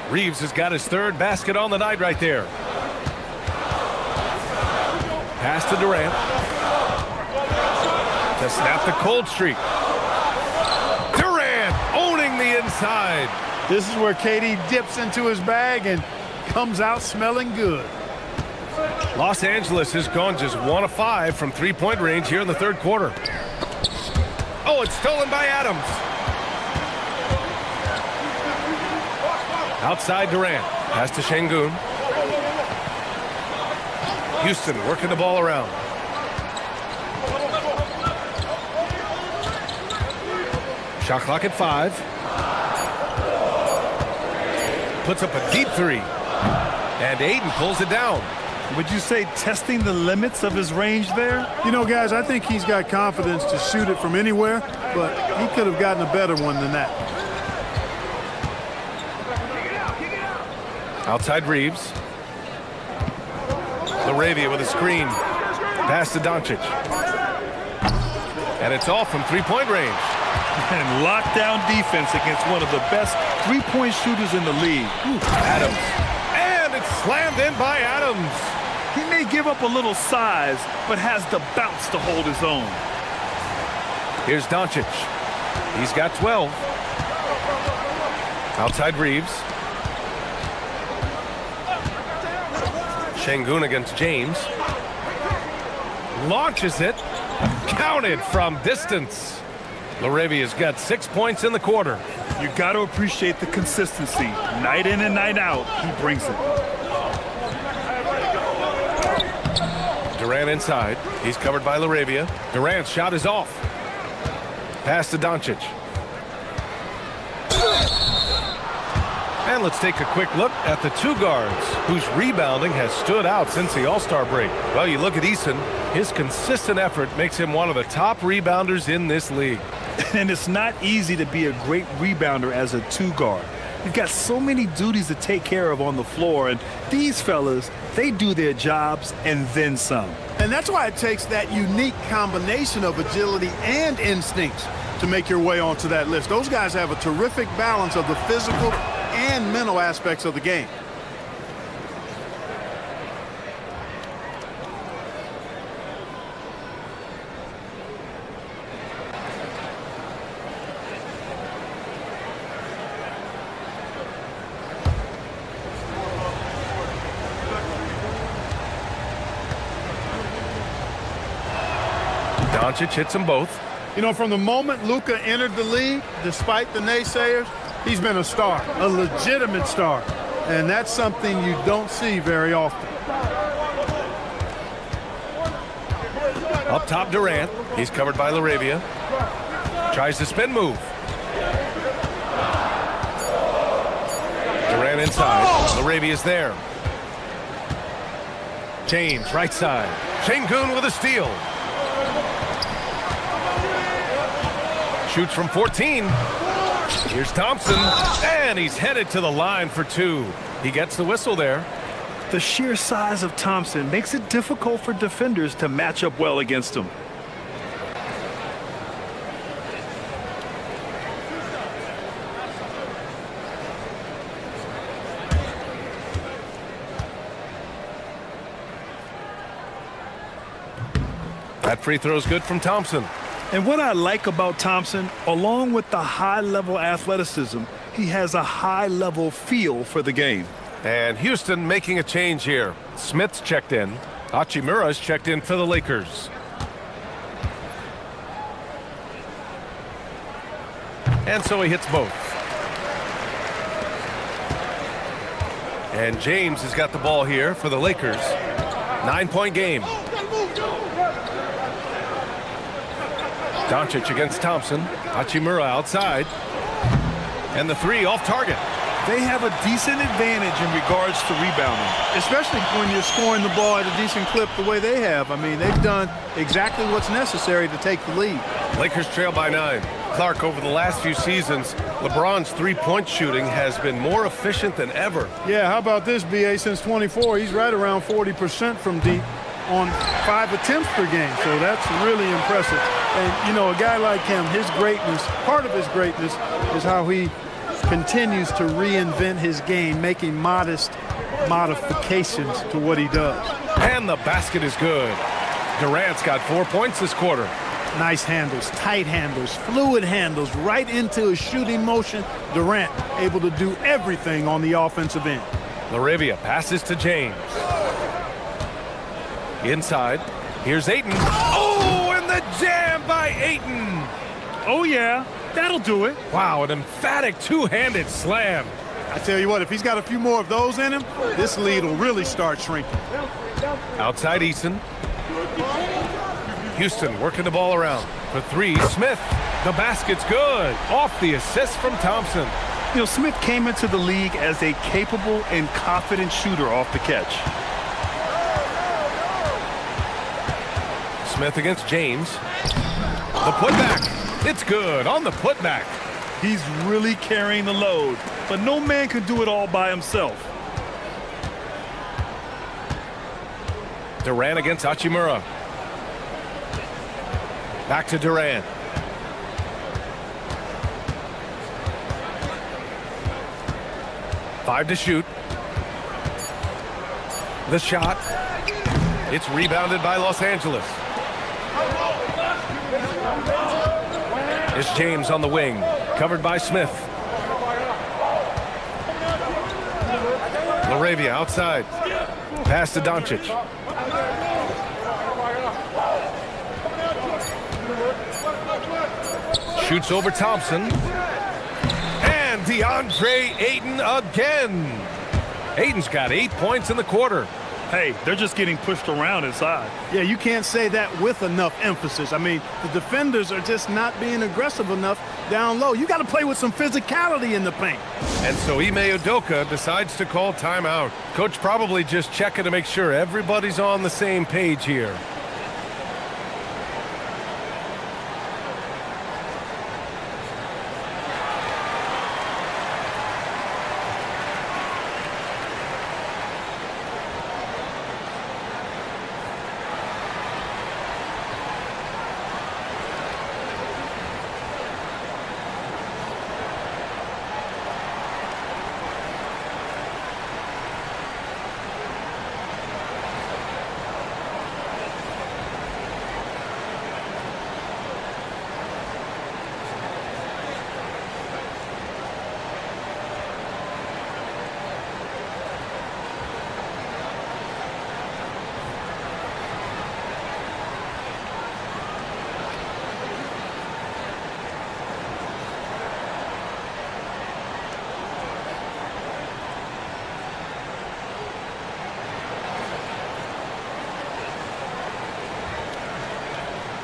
Reeves has got his 3rd basket on the night right there. Pass to Durant. To snap the cold streak. Durant owning the inside. This is where KD dips into his bag and comes out smelling good. Los Angeles has gone just 1 of 5 from 3-point range here in the third quarter. Oh, it's stolen by Adams. Outside Durant. Pass to Şengün. Houston working the ball around. Shot clock at 5. Puts up a deep 3. And Ayton pulls it down. Would you say testing the limits of his range there? You know, guys, I think he's got confidence to shoot it from anywhere, but he could have gotten a better one than that. Outside Reeves. LaRavia with a screen. Pass to Doncic. And it's off from 3-point range. And lockdown defense against one of the best 3-point shooters in the league. Adams. And it's slammed in by Adams. He may give up a little size, but has the bounce to hold his own. Here's Doncic. He's got 12. Outside Reeves. Şengün against James. Launches it. Counted from distance. LaRavia's got 6 points in the quarter. You got to appreciate the consistency. Night in and night out, he brings it. Durant inside. He's covered by LaRavia. Durant's shot is off. Pass to Doncic. And let's take a quick look at the 2 guards whose rebounding has stood out since the All-Star break. Well, you look at Eason. His consistent effort makes him one of the top rebounders in this league. And it's not easy to be a great rebounder as a 2 guard. You've got so many duties to take care of on the floor, and these fellas, they do their jobs and then some. And that's why it takes that unique combination of agility and instincts to make your way onto that list. Those guys have a terrific balance of the physical and mental aspects of the game. Doncic hits them both. You know, from the moment Luka entered the league, despite the naysayers, he's been a star, a legitimate star. And that's something you don't see very often. Up top, Durant. He's covered by LaRavia. Tries the spin move. Durant inside. Laravia's there. James, right side. Şengün with a steal. Shoots from 14. Here's Thompson, and he's headed to the line for two. He gets the whistle there. The sheer size of Thompson makes it difficult for defenders to match up well against him. That free throw is good from Thompson. And what I like about Thompson, along with the high-level athleticism, he has a high-level feel for the game. And Houston making a change here. Smith's checked in. Hachimura's checked in for the Lakers. And so he hits both. And James has got the ball here for the Lakers. 9-point game. Doncic against Thompson. Hachimura outside. And the three off target. They have a decent advantage in regards to rebounding. Especially when you're scoring the ball at a decent clip the way they have. I mean, they've done exactly what's necessary to take the lead. Lakers trail by 9. Clark, over the last few seasons, LeBron's three-point shooting has been more efficient than ever. Yeah, how about this, BA? Since 24, he's right around 40% from deep on 5 attempts per game. So that's really impressive. And, you know, a guy like him, his greatness, part of his greatness is how he continues to reinvent his game, making modest modifications to what he does. And the basket is good. Durant's got 4 points this quarter. Nice handles, tight handles, fluid handles, right into his shooting motion. Durant able to do everything on the offensive end. Laravia passes to James. Inside, here's Ayton. Oh, and the jam by Ayton. Oh, yeah, that'll do it. Wow, an emphatic two-handed slam. I tell you what, if he's got a few more of those in him, this lead will really start shrinking. Outside Eason. Houston working the ball around. For three, Smith. The basket's good. Off the assist from Thompson. You know, Smith came into the league as a capable and confident shooter off the catch. Smith against James. The putback. It's good on the putback. He's really carrying the load, but no man can do it all by himself. Durant against Hachimura. Back to Durant. Five to shoot. The shot. It's rebounded by Los Angeles. It's James on the wing. Covered by Smith. Laravia outside. Pass to Doncic. Shoots over Thompson. And DeAndre Ayton again. Ayton's got 8 points in the quarter. Hey, they're just getting pushed around inside. Yeah, you can't say that with enough emphasis. I mean, the defenders are just not being aggressive enough down low. You got to play with some physicality in the paint. And so Ime Udoka decides to call timeout. Coach probably just checking to make sure everybody's on the same page here.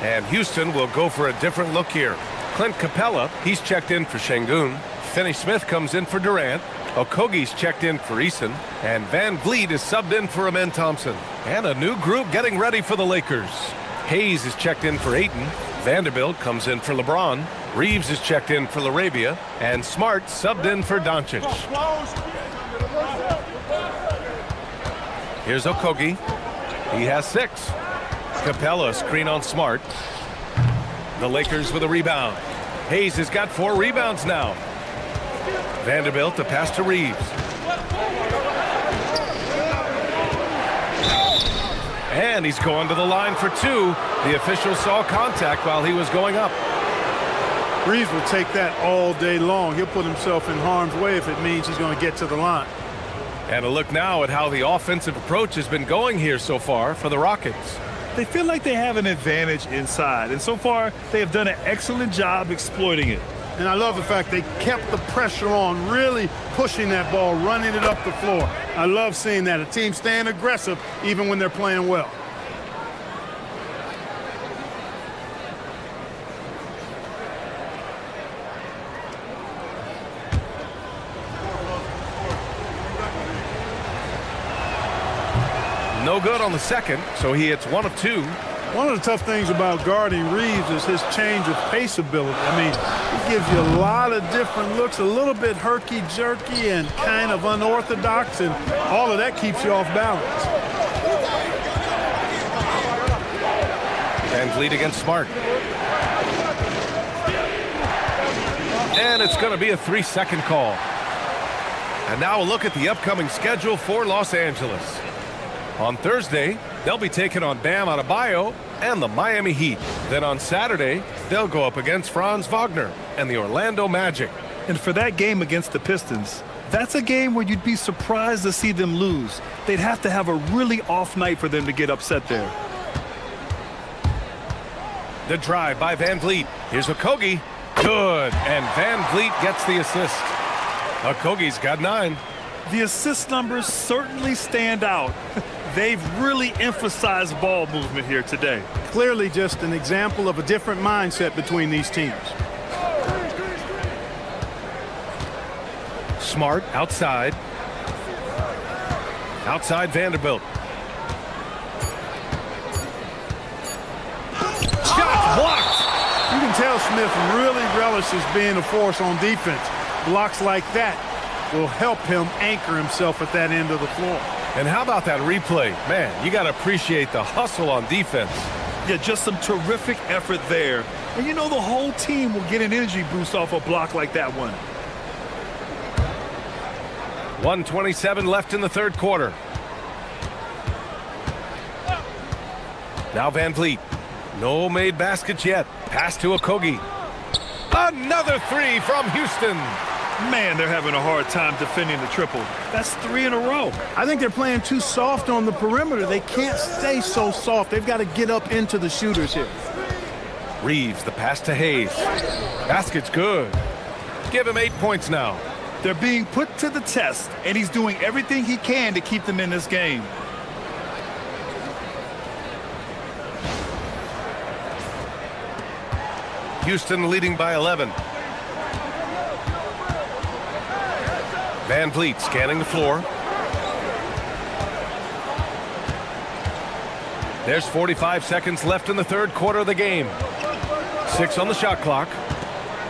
And Houston will go for a different look here. Clint Capella. He's checked in for Şengün. Finney-Smith comes in for Durant. Okogie's checked in for Eason. And Van Vliet is subbed in for Amen Thompson. And a new group getting ready for the Lakers. Hayes is checked in for Ayton. Vanderbilt comes in for LeBron. Reeves is checked in for LaRavia. And Smart subbed in for Doncic. Here's Okogie. He has 6. Capella screen on Smart. The Lakers with a rebound. Hayes has got 4 rebounds now. Vanderbilt to pass to Reeves. And he's going to the line for 2. The official saw contact while he was going up. Reeves will take that all day long. He'll put himself in harm's way if it means he's going to get to the line. And a look now at how the offensive approach has been going here so far for the Rockets. They feel like they have an advantage inside, and so far they have done an excellent job exploiting it. And I love the fact they kept the pressure on, really pushing that ball, running it up the floor. I love seeing that. A team staying aggressive even when they're playing well. No good on the second, so he hits 1 of 2. One of the tough things about guarding Reeves is his change of pace ability. I mean, he gives you a lot of different looks, a little bit herky-jerky and kind of unorthodox, and all of that keeps you off balance. Van Vliet against Smart. And it's going to be a 3-second call. And now a look at the upcoming schedule for Los Angeles. On Thursday, they'll be taking on Bam Adebayo and the Miami Heat. Then on Saturday, they'll go up against Franz Wagner and the Orlando Magic. And for that game against the Pistons, that's a game where you'd be surprised to see them lose. They'd have to have a really off night for them to get upset there. The drive by Van Vliet. Here's Okogie. Good. And Van Vliet gets the assist. Okogie's got 9. The assist numbers certainly stand out. They've really emphasized ball movement here today. Clearly just an example of a different mindset between these teams. Smart outside. Outside Vanderbilt. Shot blocked. You can tell Smith really relishes being a force on defense. Blocks like that will help him anchor himself at that end of the floor. And how about that replay? Man, you got to appreciate the hustle on defense. Yeah, just some terrific effort there. And you know the whole team will get an energy boost off a block like that one. 1:27 left in the third quarter. Now Van Vliet. No made baskets yet. Pass to Okogie. Another 3 from Houston. Man, they're having a hard time defending the triple. That's 3 in a row. I think they're playing too soft on the perimeter. They can't stay so soft. They've got to get up into the shooters here. Reeves, the pass to Hayes. Basket's good. Give him 8 points now. They're being put to the test, and he's doing everything he can to keep them in this game. Houston leading by 11. Van Vliet scanning the floor. There's 45 seconds left in the third quarter of the game. 6 on the shot clock.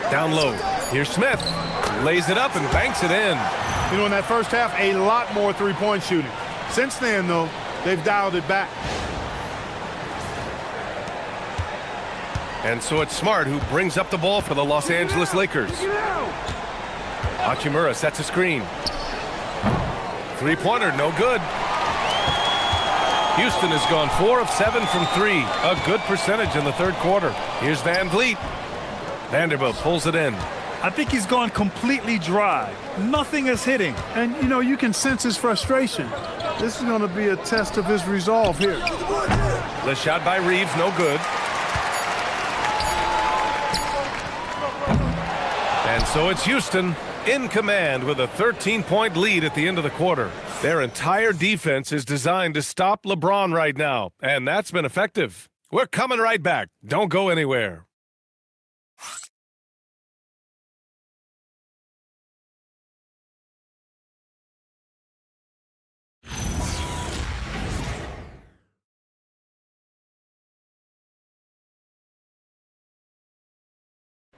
Down low. Here's Smith. Lays it up and banks it in. You know, in that first half, a lot more three-point shooting. Since then, though, they've dialed it back. And so it's Smart who brings up the ball for the Los Angeles Lakers. Hachimura sets a screen. Three-pointer, no good. Houston has gone 4 of 7 from 3. A good percentage in the third quarter. Here's Van Vliet. Vanderbilt pulls it in. I think he's gone completely dry. Nothing is hitting. And, you know, you can sense his frustration. This is going to be a test of his resolve here. The shot by Reeves, no good. And so it's Houston in command with a 13-point lead at the end of the quarter. Their entire defense is designed to stop LeBron right now, and that's been effective. We're coming right back. Don't go anywhere.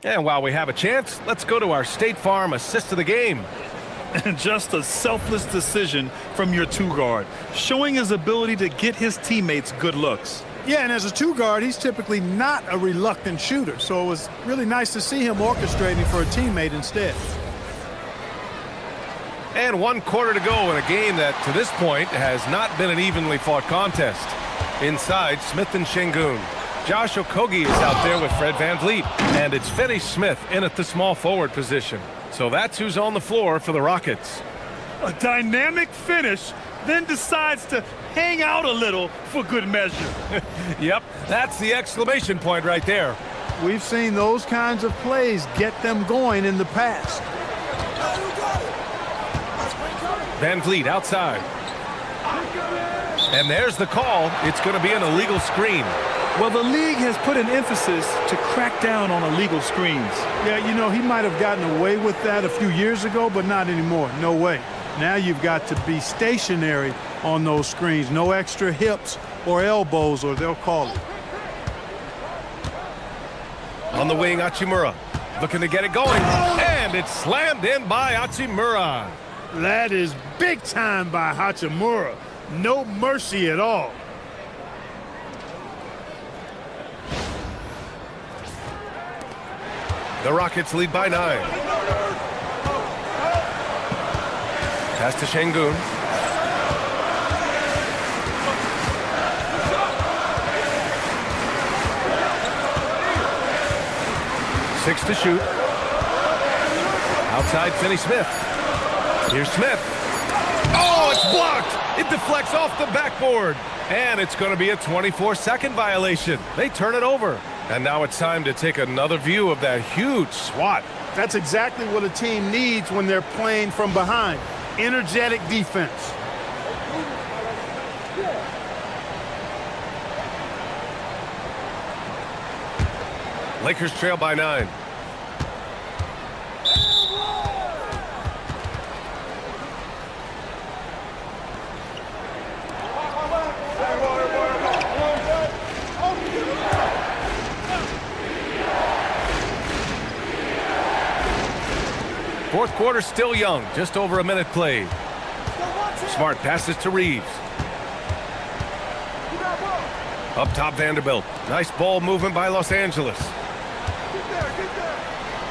And while we have a chance, let's go to our State Farm assist of the game. And just a selfless decision from your two-guard, showing his ability to get his teammates good looks. Yeah, and as a two-guard, he's typically not a reluctant shooter, so it was really nice to see him orchestrating for a teammate instead. And 1 quarter to go in a game that, to this point, has not been an evenly fought contest. Inside, Smith and Şengün. Josh Okogie is out there with Fred VanVleet. And it's Finney Smith in at the small forward position. So that's who's on the floor for the Rockets. A dynamic finish, then decides to hang out a little for good measure. Yep, that's the exclamation point right there. We've seen those kinds of plays get them going in the past. VanVleet outside. And there's the call. It's going to be an illegal screen. Well, the league has put an emphasis to crack down on illegal screens. Yeah, you know, he might have gotten away with that a few years ago, but not anymore. No way. Now you've got to be stationary on those screens. No extra hips or elbows, or they'll call it. On the wing, Hachimura looking to get it going. And it's slammed in by Hachimura. That is big time by Hachimura. No mercy at all. The Rockets lead by 9. Pass to Şengün. Six to shoot. Outside, Finney Smith. Here's Smith. Oh, it's blocked. It deflects off the backboard. And it's going to be a 24-second violation. They turn it over. And now it's time to take another view of that huge swat. That's exactly what a team needs when they're playing from behind. Energetic defense. Lakers trail by 9. Fourth quarter still young, just over a minute played. Smart passes to Reeves. Up top, Vanderbilt. Nice ball movement by Los Angeles.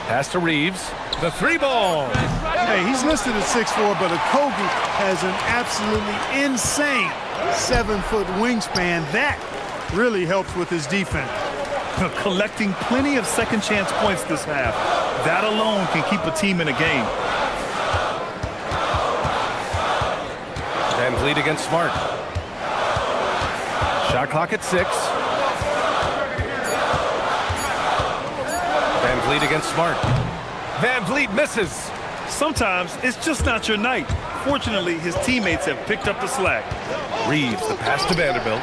Pass to Reeves. The 3-ball. Hey, he's listed at 6'4", but Okogie has an absolutely insane 7-foot wingspan. That really helps with his defense. Collecting plenty of second chance points this half. That alone can keep a team in a game. VanVleet against Smart. Shot clock at 6. VanVleet against Smart. VanVleet misses. Sometimes it's just not your night. Fortunately, his teammates have picked up the slack. Reeves, the pass to Vanderbilt.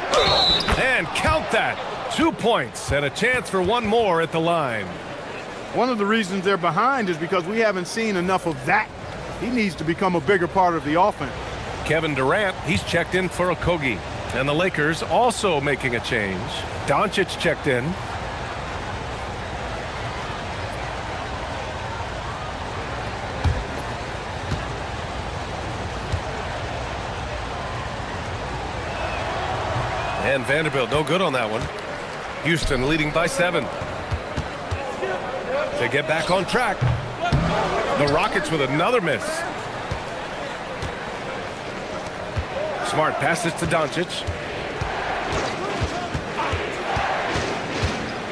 And count that. 2 points and a chance for one more at the line. One of the reasons they're behind is because we haven't seen enough of that. He needs to become a bigger part of the offense. Kevin Durant, he's checked in for Okogie. And the Lakers also making a change. Doncic checked in. And Vanderbilt, no good on that one. Houston leading by 7. To get back on track. The Rockets with another miss. Smart passes to Doncic.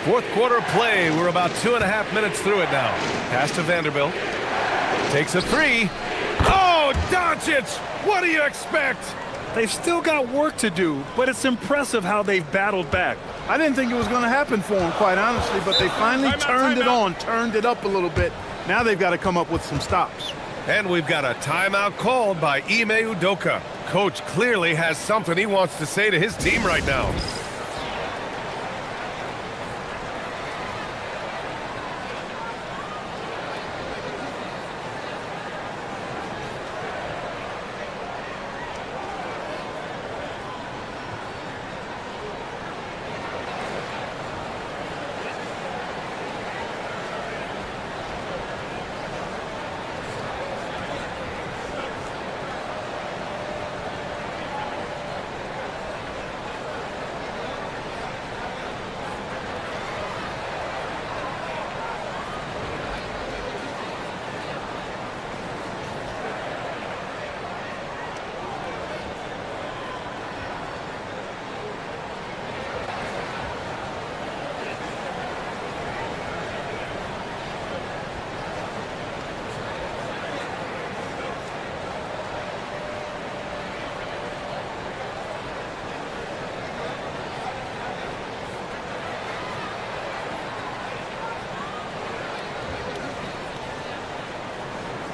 Fourth quarter play. We're about 2.5 minutes through it now. Pass to Vanderbilt. Takes a 3. Oh, Doncic! What do you expect? They've still got work to do, but it's impressive how they've battled back. I didn't think it was going to happen for them, quite honestly, but they finally turned it up a little bit. Now they've got to come up with some stops. And we've got a timeout called by Ime Udoka. Coach clearly has something he wants to say to his team right now.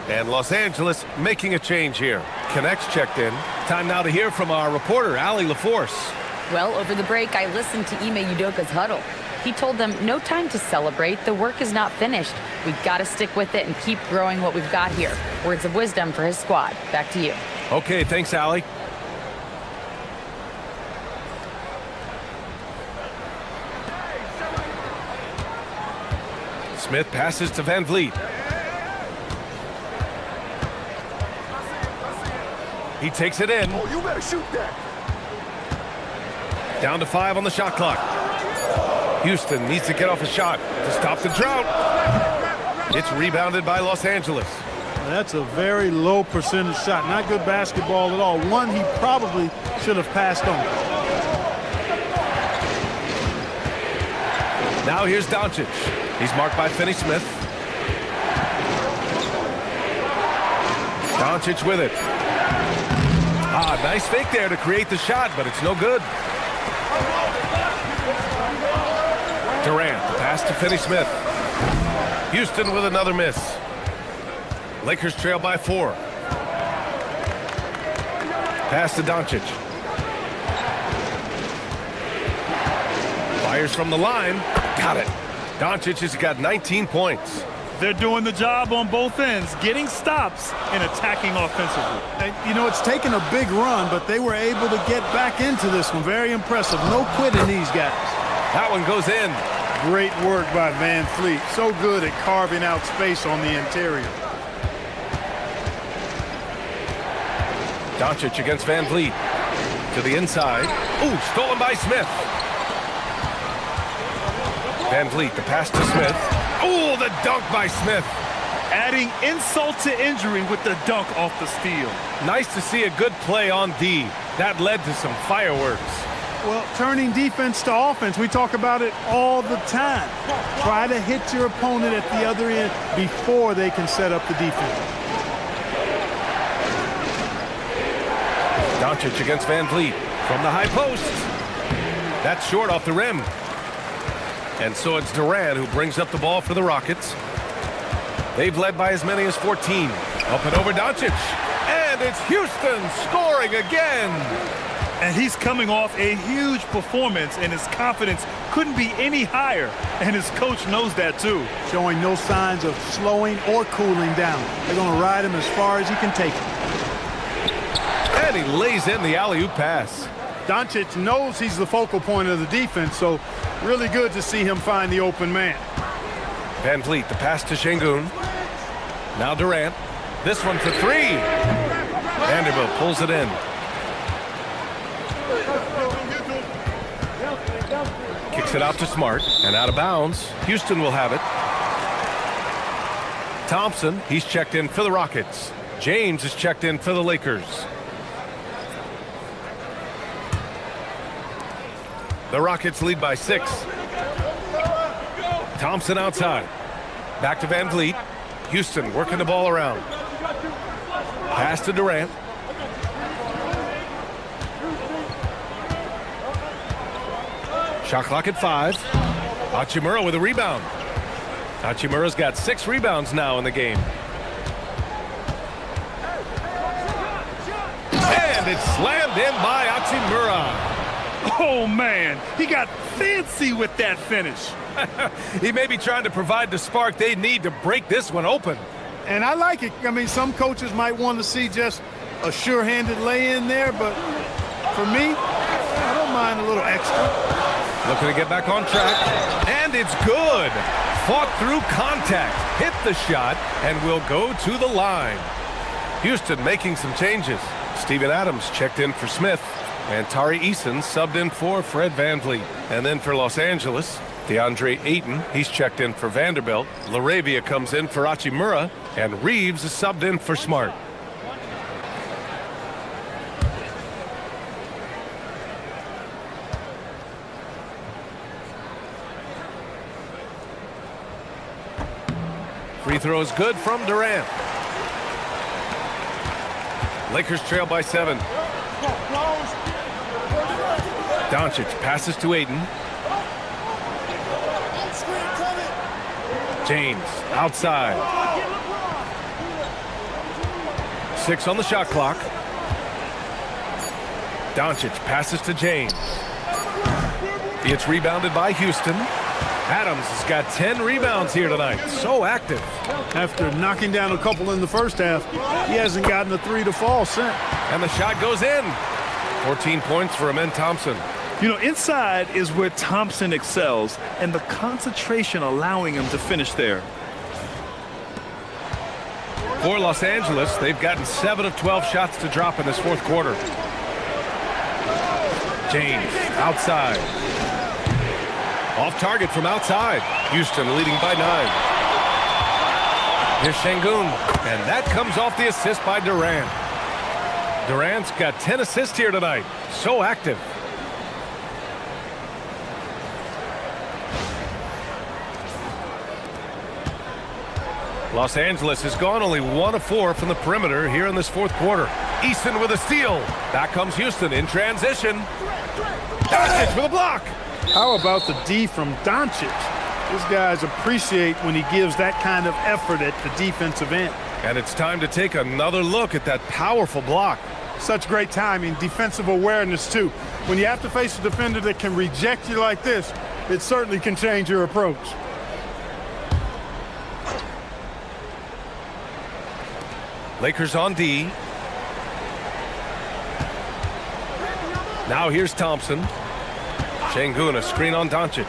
And Los Angeles making a change here. Connects checked in. Time now to hear from our reporter, Allie LaForce. Well, over the break, I listened to Ime Udoka's huddle. He told them, no time to celebrate. The work is not finished. We've got to stick with it and keep growing what we've got here. Words of wisdom for his squad. Back to you. Okay, thanks, Allie. Smith passes to Van Vliet. He takes it in. Oh, you better shoot that. Down to 5 on the shot clock. Houston needs to get off a shot to stop the drought. It's rebounded by Los Angeles. That's a very low percentage shot. Not good basketball at all. One he probably should have passed on. Now here's Doncic. He's marked by Finney-Smith. Doncic with it. Nice fake there to create the shot, but it's no good. Durant, pass to Finney-Smith. Houston with another miss. Lakers trail by 4. Pass to Doncic. Fires from the line. Got it. Doncic has got 19 points. They're doing the job on both ends, getting stops and attacking offensively. And, you know, it's taken a big run, but they were able to get back into this one. Very impressive. No quitting these guys. That one goes in. Great work by Van Vliet. So good at carving out space on the interior. Doncic against Van Vliet. To the inside. Ooh, stolen by Smith. Van Vliet, the pass to Smith. Ooh, the dunk by Smith. Adding insult to injury with the dunk off the steal. Nice to see a good play on D. That led to some fireworks. Well, turning defense to offense, we talk about it all the time. Try to hit your opponent at the other end before they can set up the defense. Doncic against Van Vliet from the high post. That's short off the rim. And so it's Durant who brings up the ball for the Rockets. They've led by as many as 14. Up and over Doncic. And it's Houston scoring again. And he's coming off a huge performance, and his confidence couldn't be any higher. And his coach knows that too. Showing no signs of slowing or cooling down. They're going to ride him as far as he can take him. And he lays in the alley-oop pass. Doncic knows he's the focal point of the defense, so really good to see him find the open man. Van Vliet, the pass to Şengün. Now Durant. This one for 3. Vanderbilt pulls it in. Kicks it out to Smart and out of bounds. Houston will have it. Thompson, he's checked in for the Rockets. James is checked in for the Lakers. The Rockets lead by 6. Thompson outside. Back to Van Vliet. Houston working the ball around. Pass to Durant. Shot clock at 5. Hachimura with a rebound. Hachimura's got 6 rebounds now in the game. And it's slammed in by Hachimura. Oh, man, he got fancy with that finish. He may be trying to provide the spark they need to break this one open. And I like it. I mean, some coaches might want to see just a sure-handed lay-in there, but for me, I don't mind a little extra. Looking to get back on track. And it's good. Fought through contact. Hit the shot and will go to the line. Houston making some changes. Steven Adams checked in for Smith. And Tari Eason subbed in for Fred VanVleet. And then for Los Angeles, DeAndre Ayton, he's checked in for Vanderbilt. LaRavia comes in for Hachimura. And Reeves is subbed in for Smart. Free throw is good from Durant. Lakers trail by 7. Doncic passes to Ayton. James outside. 6 on the shot clock. Doncic passes to James. It's rebounded by Houston. Adams has got 10 rebounds here tonight. So active. After knocking down a couple in the first half, he hasn't gotten a three to fall since. And the shot goes in. 14 points for Amen Thompson. You know, inside is where Thompson excels, and the concentration allowing him to finish there. For Los Angeles, they've gotten 7 of 12 shots to drop in this fourth quarter. James, outside. Off target from outside. Houston leading by 9. Here's Şengün, and that comes off the assist by Durant. Durant's got 10 assists here tonight. So active. Los Angeles has gone only 1 of 4 from the perimeter here in this fourth quarter. Easton with a steal. Back comes Houston in transition. Doncic with a block. How about the D from Doncic? These guys appreciate when he gives that kind of effort at the defensive end. And it's time to take another look at that powerful block. Such great timing, defensive awareness too. When you have to face a defender that can reject you like this, it certainly can change your approach. Lakers on D. Now here's Thompson. Şengün, a screen on Doncic.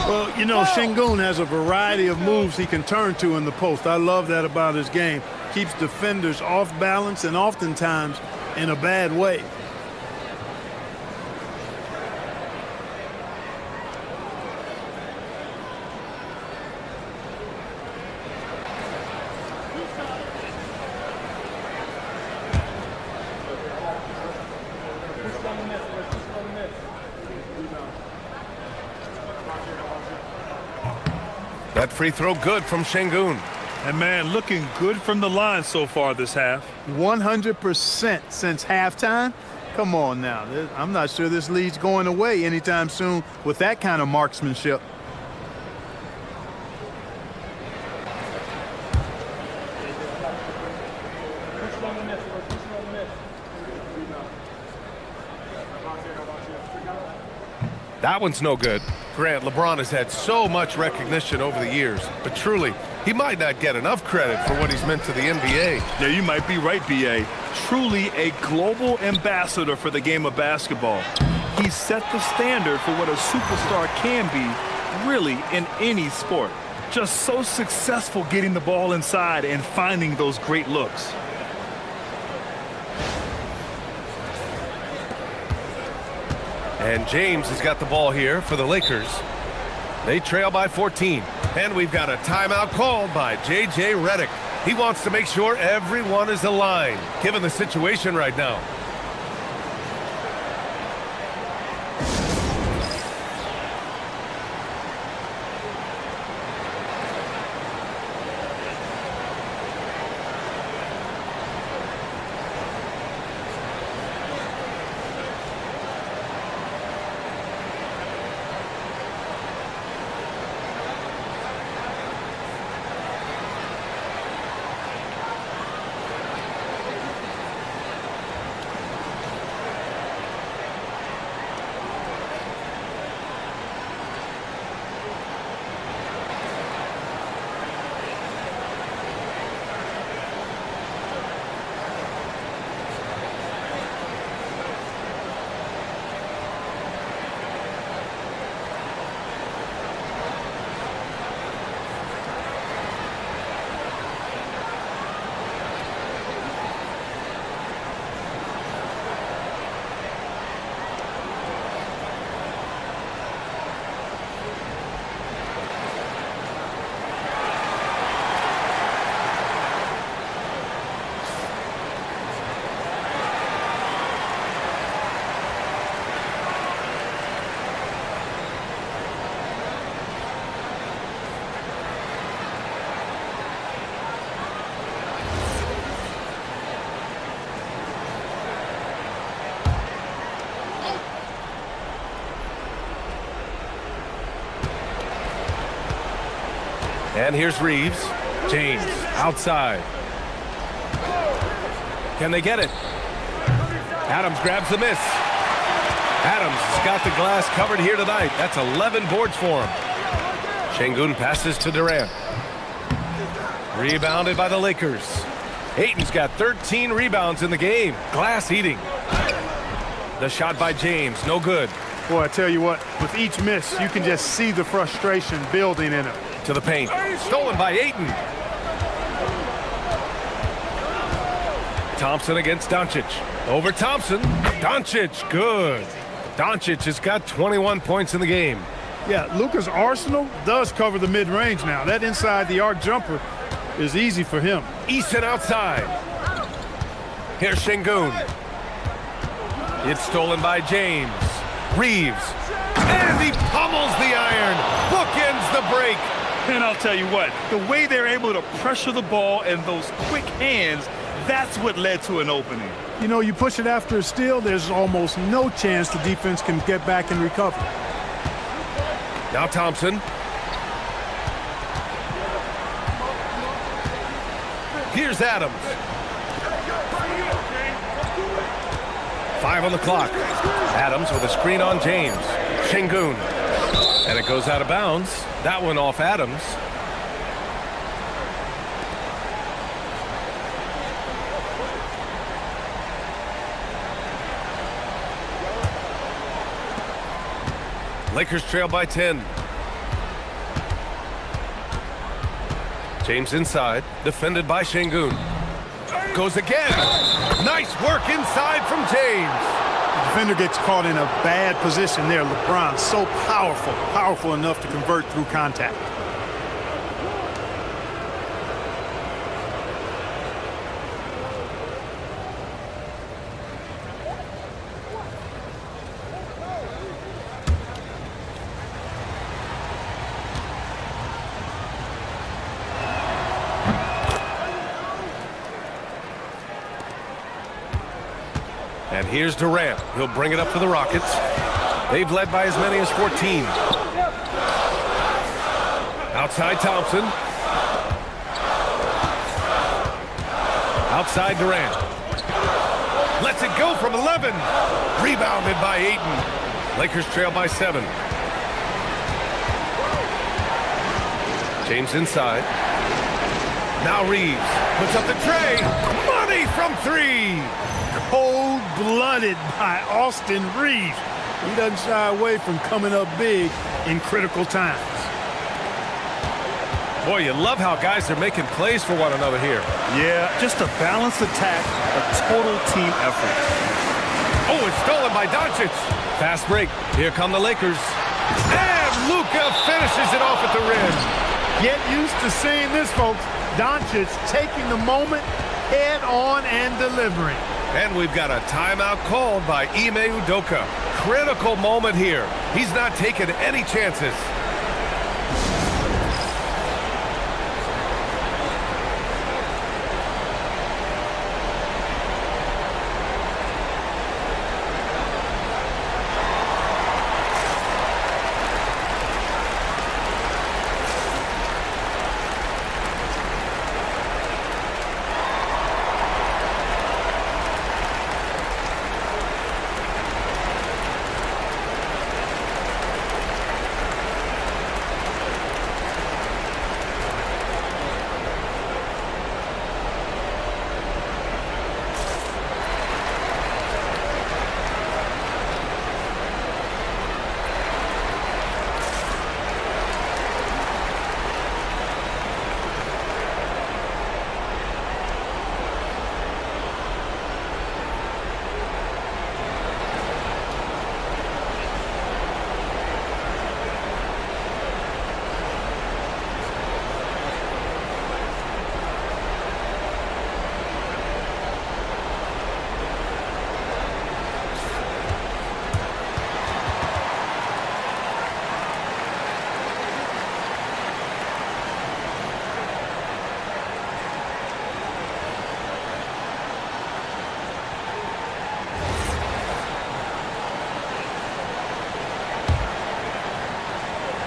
Well, you know, Şengün has a variety of moves he can turn to in the post. I love that about his game. Keeps defenders off balance and oftentimes in a bad way. That free throw good from Şengün. And man, looking good from the line so far this half. 100% since halftime. Come on now. I'm not sure this lead's going away anytime soon with that kind of marksmanship. That one's no good. Grant, LeBron has had so much recognition over the years, but truly, he might not get enough credit for what he's meant to the NBA. Yeah, you might be right, B.A. Truly a global ambassador for the game of basketball. He set the standard for what a superstar can be, really, in any sport. Just so successful getting the ball inside and finding those great looks. And James has got the ball here for the Lakers. They trail by 14. And we've got a timeout called by J.J. Redick. He wants to make sure everyone is aligned, given the situation right now. And here's Reeves. James outside. Can they get it? Adams grabs the miss. Adams has got the glass covered here tonight. That's 11 boards for him. Şengün passes to Durant. Rebounded by the Lakers. Ayton's got 13 rebounds in the game. Glass eating. The shot by James, no good. Boy, I tell you what, with each miss, you can just see the frustration building in him. To the paint. Stolen by Ayton. Thompson against Doncic. Over Thompson. Doncic, good. Doncic has got 21 points in the game. Yeah, Luka's arsenal does cover the mid-range now. That inside the arc jumper is easy for him. Easton outside. Here's Şengün. It's stolen by James. Reeves. And he pummels the iron. Bookends the break. And I'll tell you what, the way they're able to pressure the ball and those quick hands, that's what led to an opening. You know, you push it after a steal, there's almost no chance the defense can get back and recover. Now Thompson. Here's Adams. 5 on the clock. Adams with a screen on James. Şengün. And it goes out of bounds. That one off Adams. Lakers trail by 10. James inside, defended by Şengün. Goes again. Nice work inside from James. The defender gets caught in a bad position there. LeBron, so powerful enough to convert through contact. And here's Durant. He'll bring it up for the Rockets. They've led by as many as 14. Outside Thompson. Outside Durant. Lets it go from 11. Rebounded by Ayton. Lakers trail by 7. James inside. Now Reeves puts up the tray. Money from 3. Cold-blooded by Austin Reeves. He doesn't shy away from coming up big in critical times. Boy, you love how guys are making plays for one another here. Yeah, just a balanced attack, a total team effort. Oh, it's stolen by Doncic. Fast break. Here come the Lakers. And Luka finishes it off at the rim. Get used to seeing this, folks. Doncic taking the moment head on and delivering. And we've got a timeout called by Ime Udoka. Critical moment here. He's not taking any chances.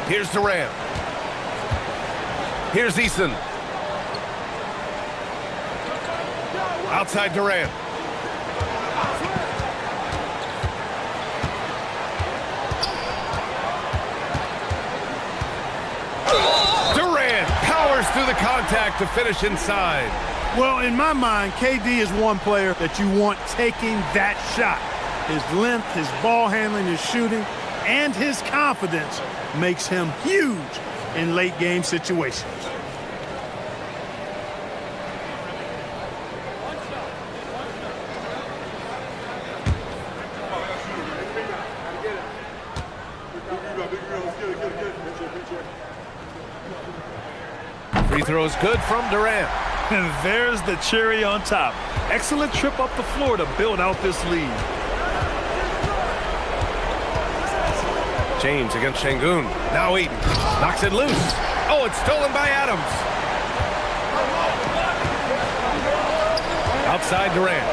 Here's Durant. Here's Easton. Outside Durant. Durant powers through the contact to finish inside. Well, in my mind, KD is one player that you want taking that shot. His length, his ball handling, his shooting, and his confidence makes him huge in late game situations. Free throws good from Durant. And there's the cherry on top. Excellent trip up the floor to build out this lead. James against Şengün. Now Eaton. Knocks it loose. Oh, it's stolen by Adams. Outside Durant.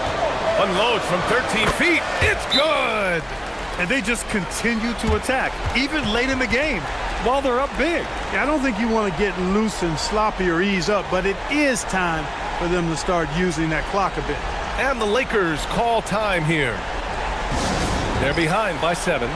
Unloads from 13 feet. It's good. And they just continue to attack, even late in the game, while they're up big. Yeah, I don't think you want to get loose and sloppy or ease up, but it is time for them to start using that clock a bit. And the Lakers call time here. They're behind by 7.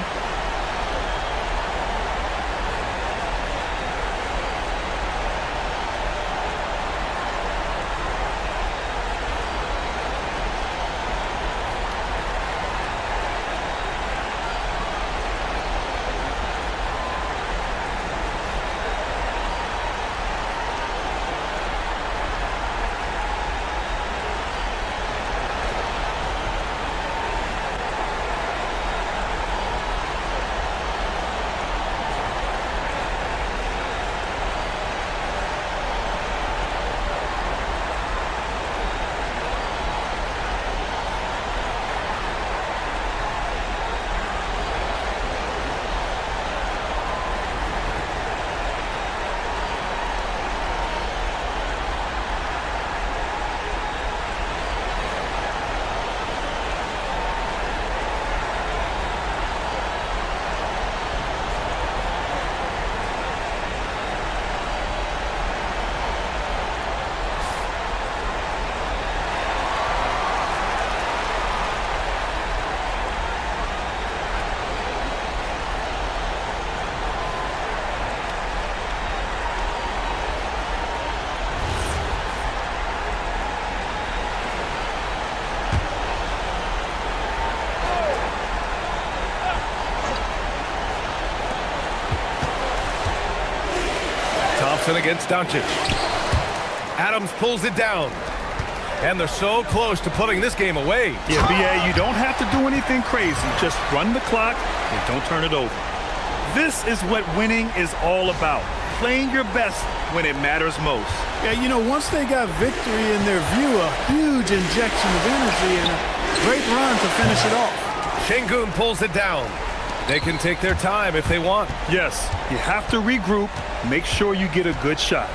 Against Doncic. Adams pulls it down. And they're so close to putting this game away. Yeah, B.A., you don't have to do anything crazy. Just run the clock and don't turn it over. This is what winning is all about. Playing your best when it matters most. Yeah, you know, once they got victory in their view, a huge injection of energy and a great run to finish it off. Şengün pulls it down. They can take their time if they want. Yes, you have to regroup. Make sure you get a good shot.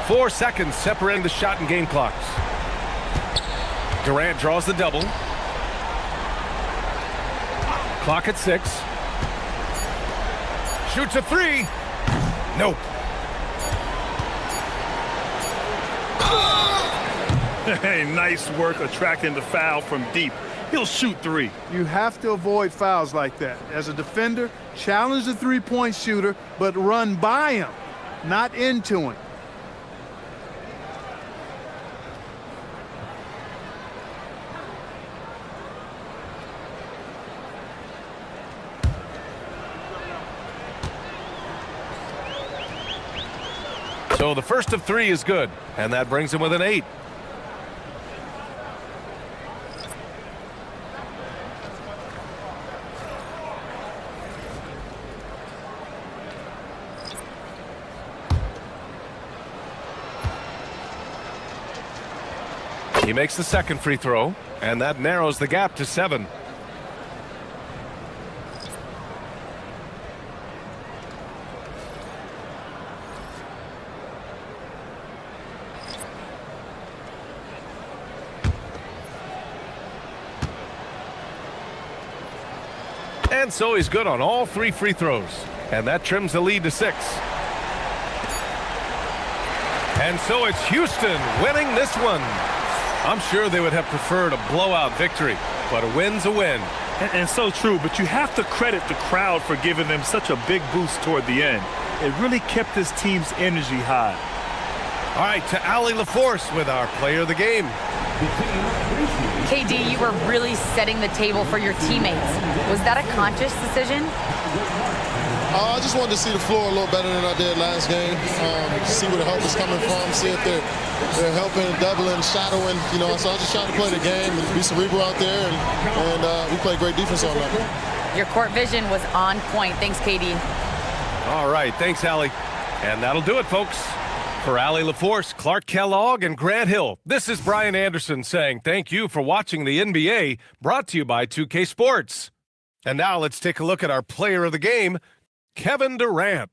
4 seconds separating the shot and game clocks. Durant draws the double. Clock at 6. Shoots a 3. Nope. Hey, nice work attracting the foul from deep. He'll shoot 3. You have to avoid fouls like that. As a defender, challenge the three-point shooter, but run by him, not into him. So the first of 3 is good, and that brings him with an 8. He makes the second free throw, and that narrows the gap to 7. And so he's good on all 3 free throws, and that trims the lead to 6. And so it's Houston winning this one. I'm sure they would have preferred a blowout victory, but a win's a win. And so true, but you have to credit the crowd for giving them such a big boost toward the end. It really kept this team's energy high. All right, to Allie LaForce with our player of the game. KD, you were really setting the table for your teammates. Was that a conscious decision? I just wanted to see the floor a little better than I did last game. See where the help is coming from, see if they're helping, doubling, shadowing. So I was just trying to play the game and be cerebral out there, and we played great defense all night. Your court vision was on point. Thanks, KD. All right, thanks, Allie. And that'll do it, folks. For Allie LaForce, Clark Kellogg, and Grant Hill, this is Brian Anderson saying thank you for watching the NBA, brought to you by 2K Sports. And now let's take a look at our player of the game, Kevin Durant.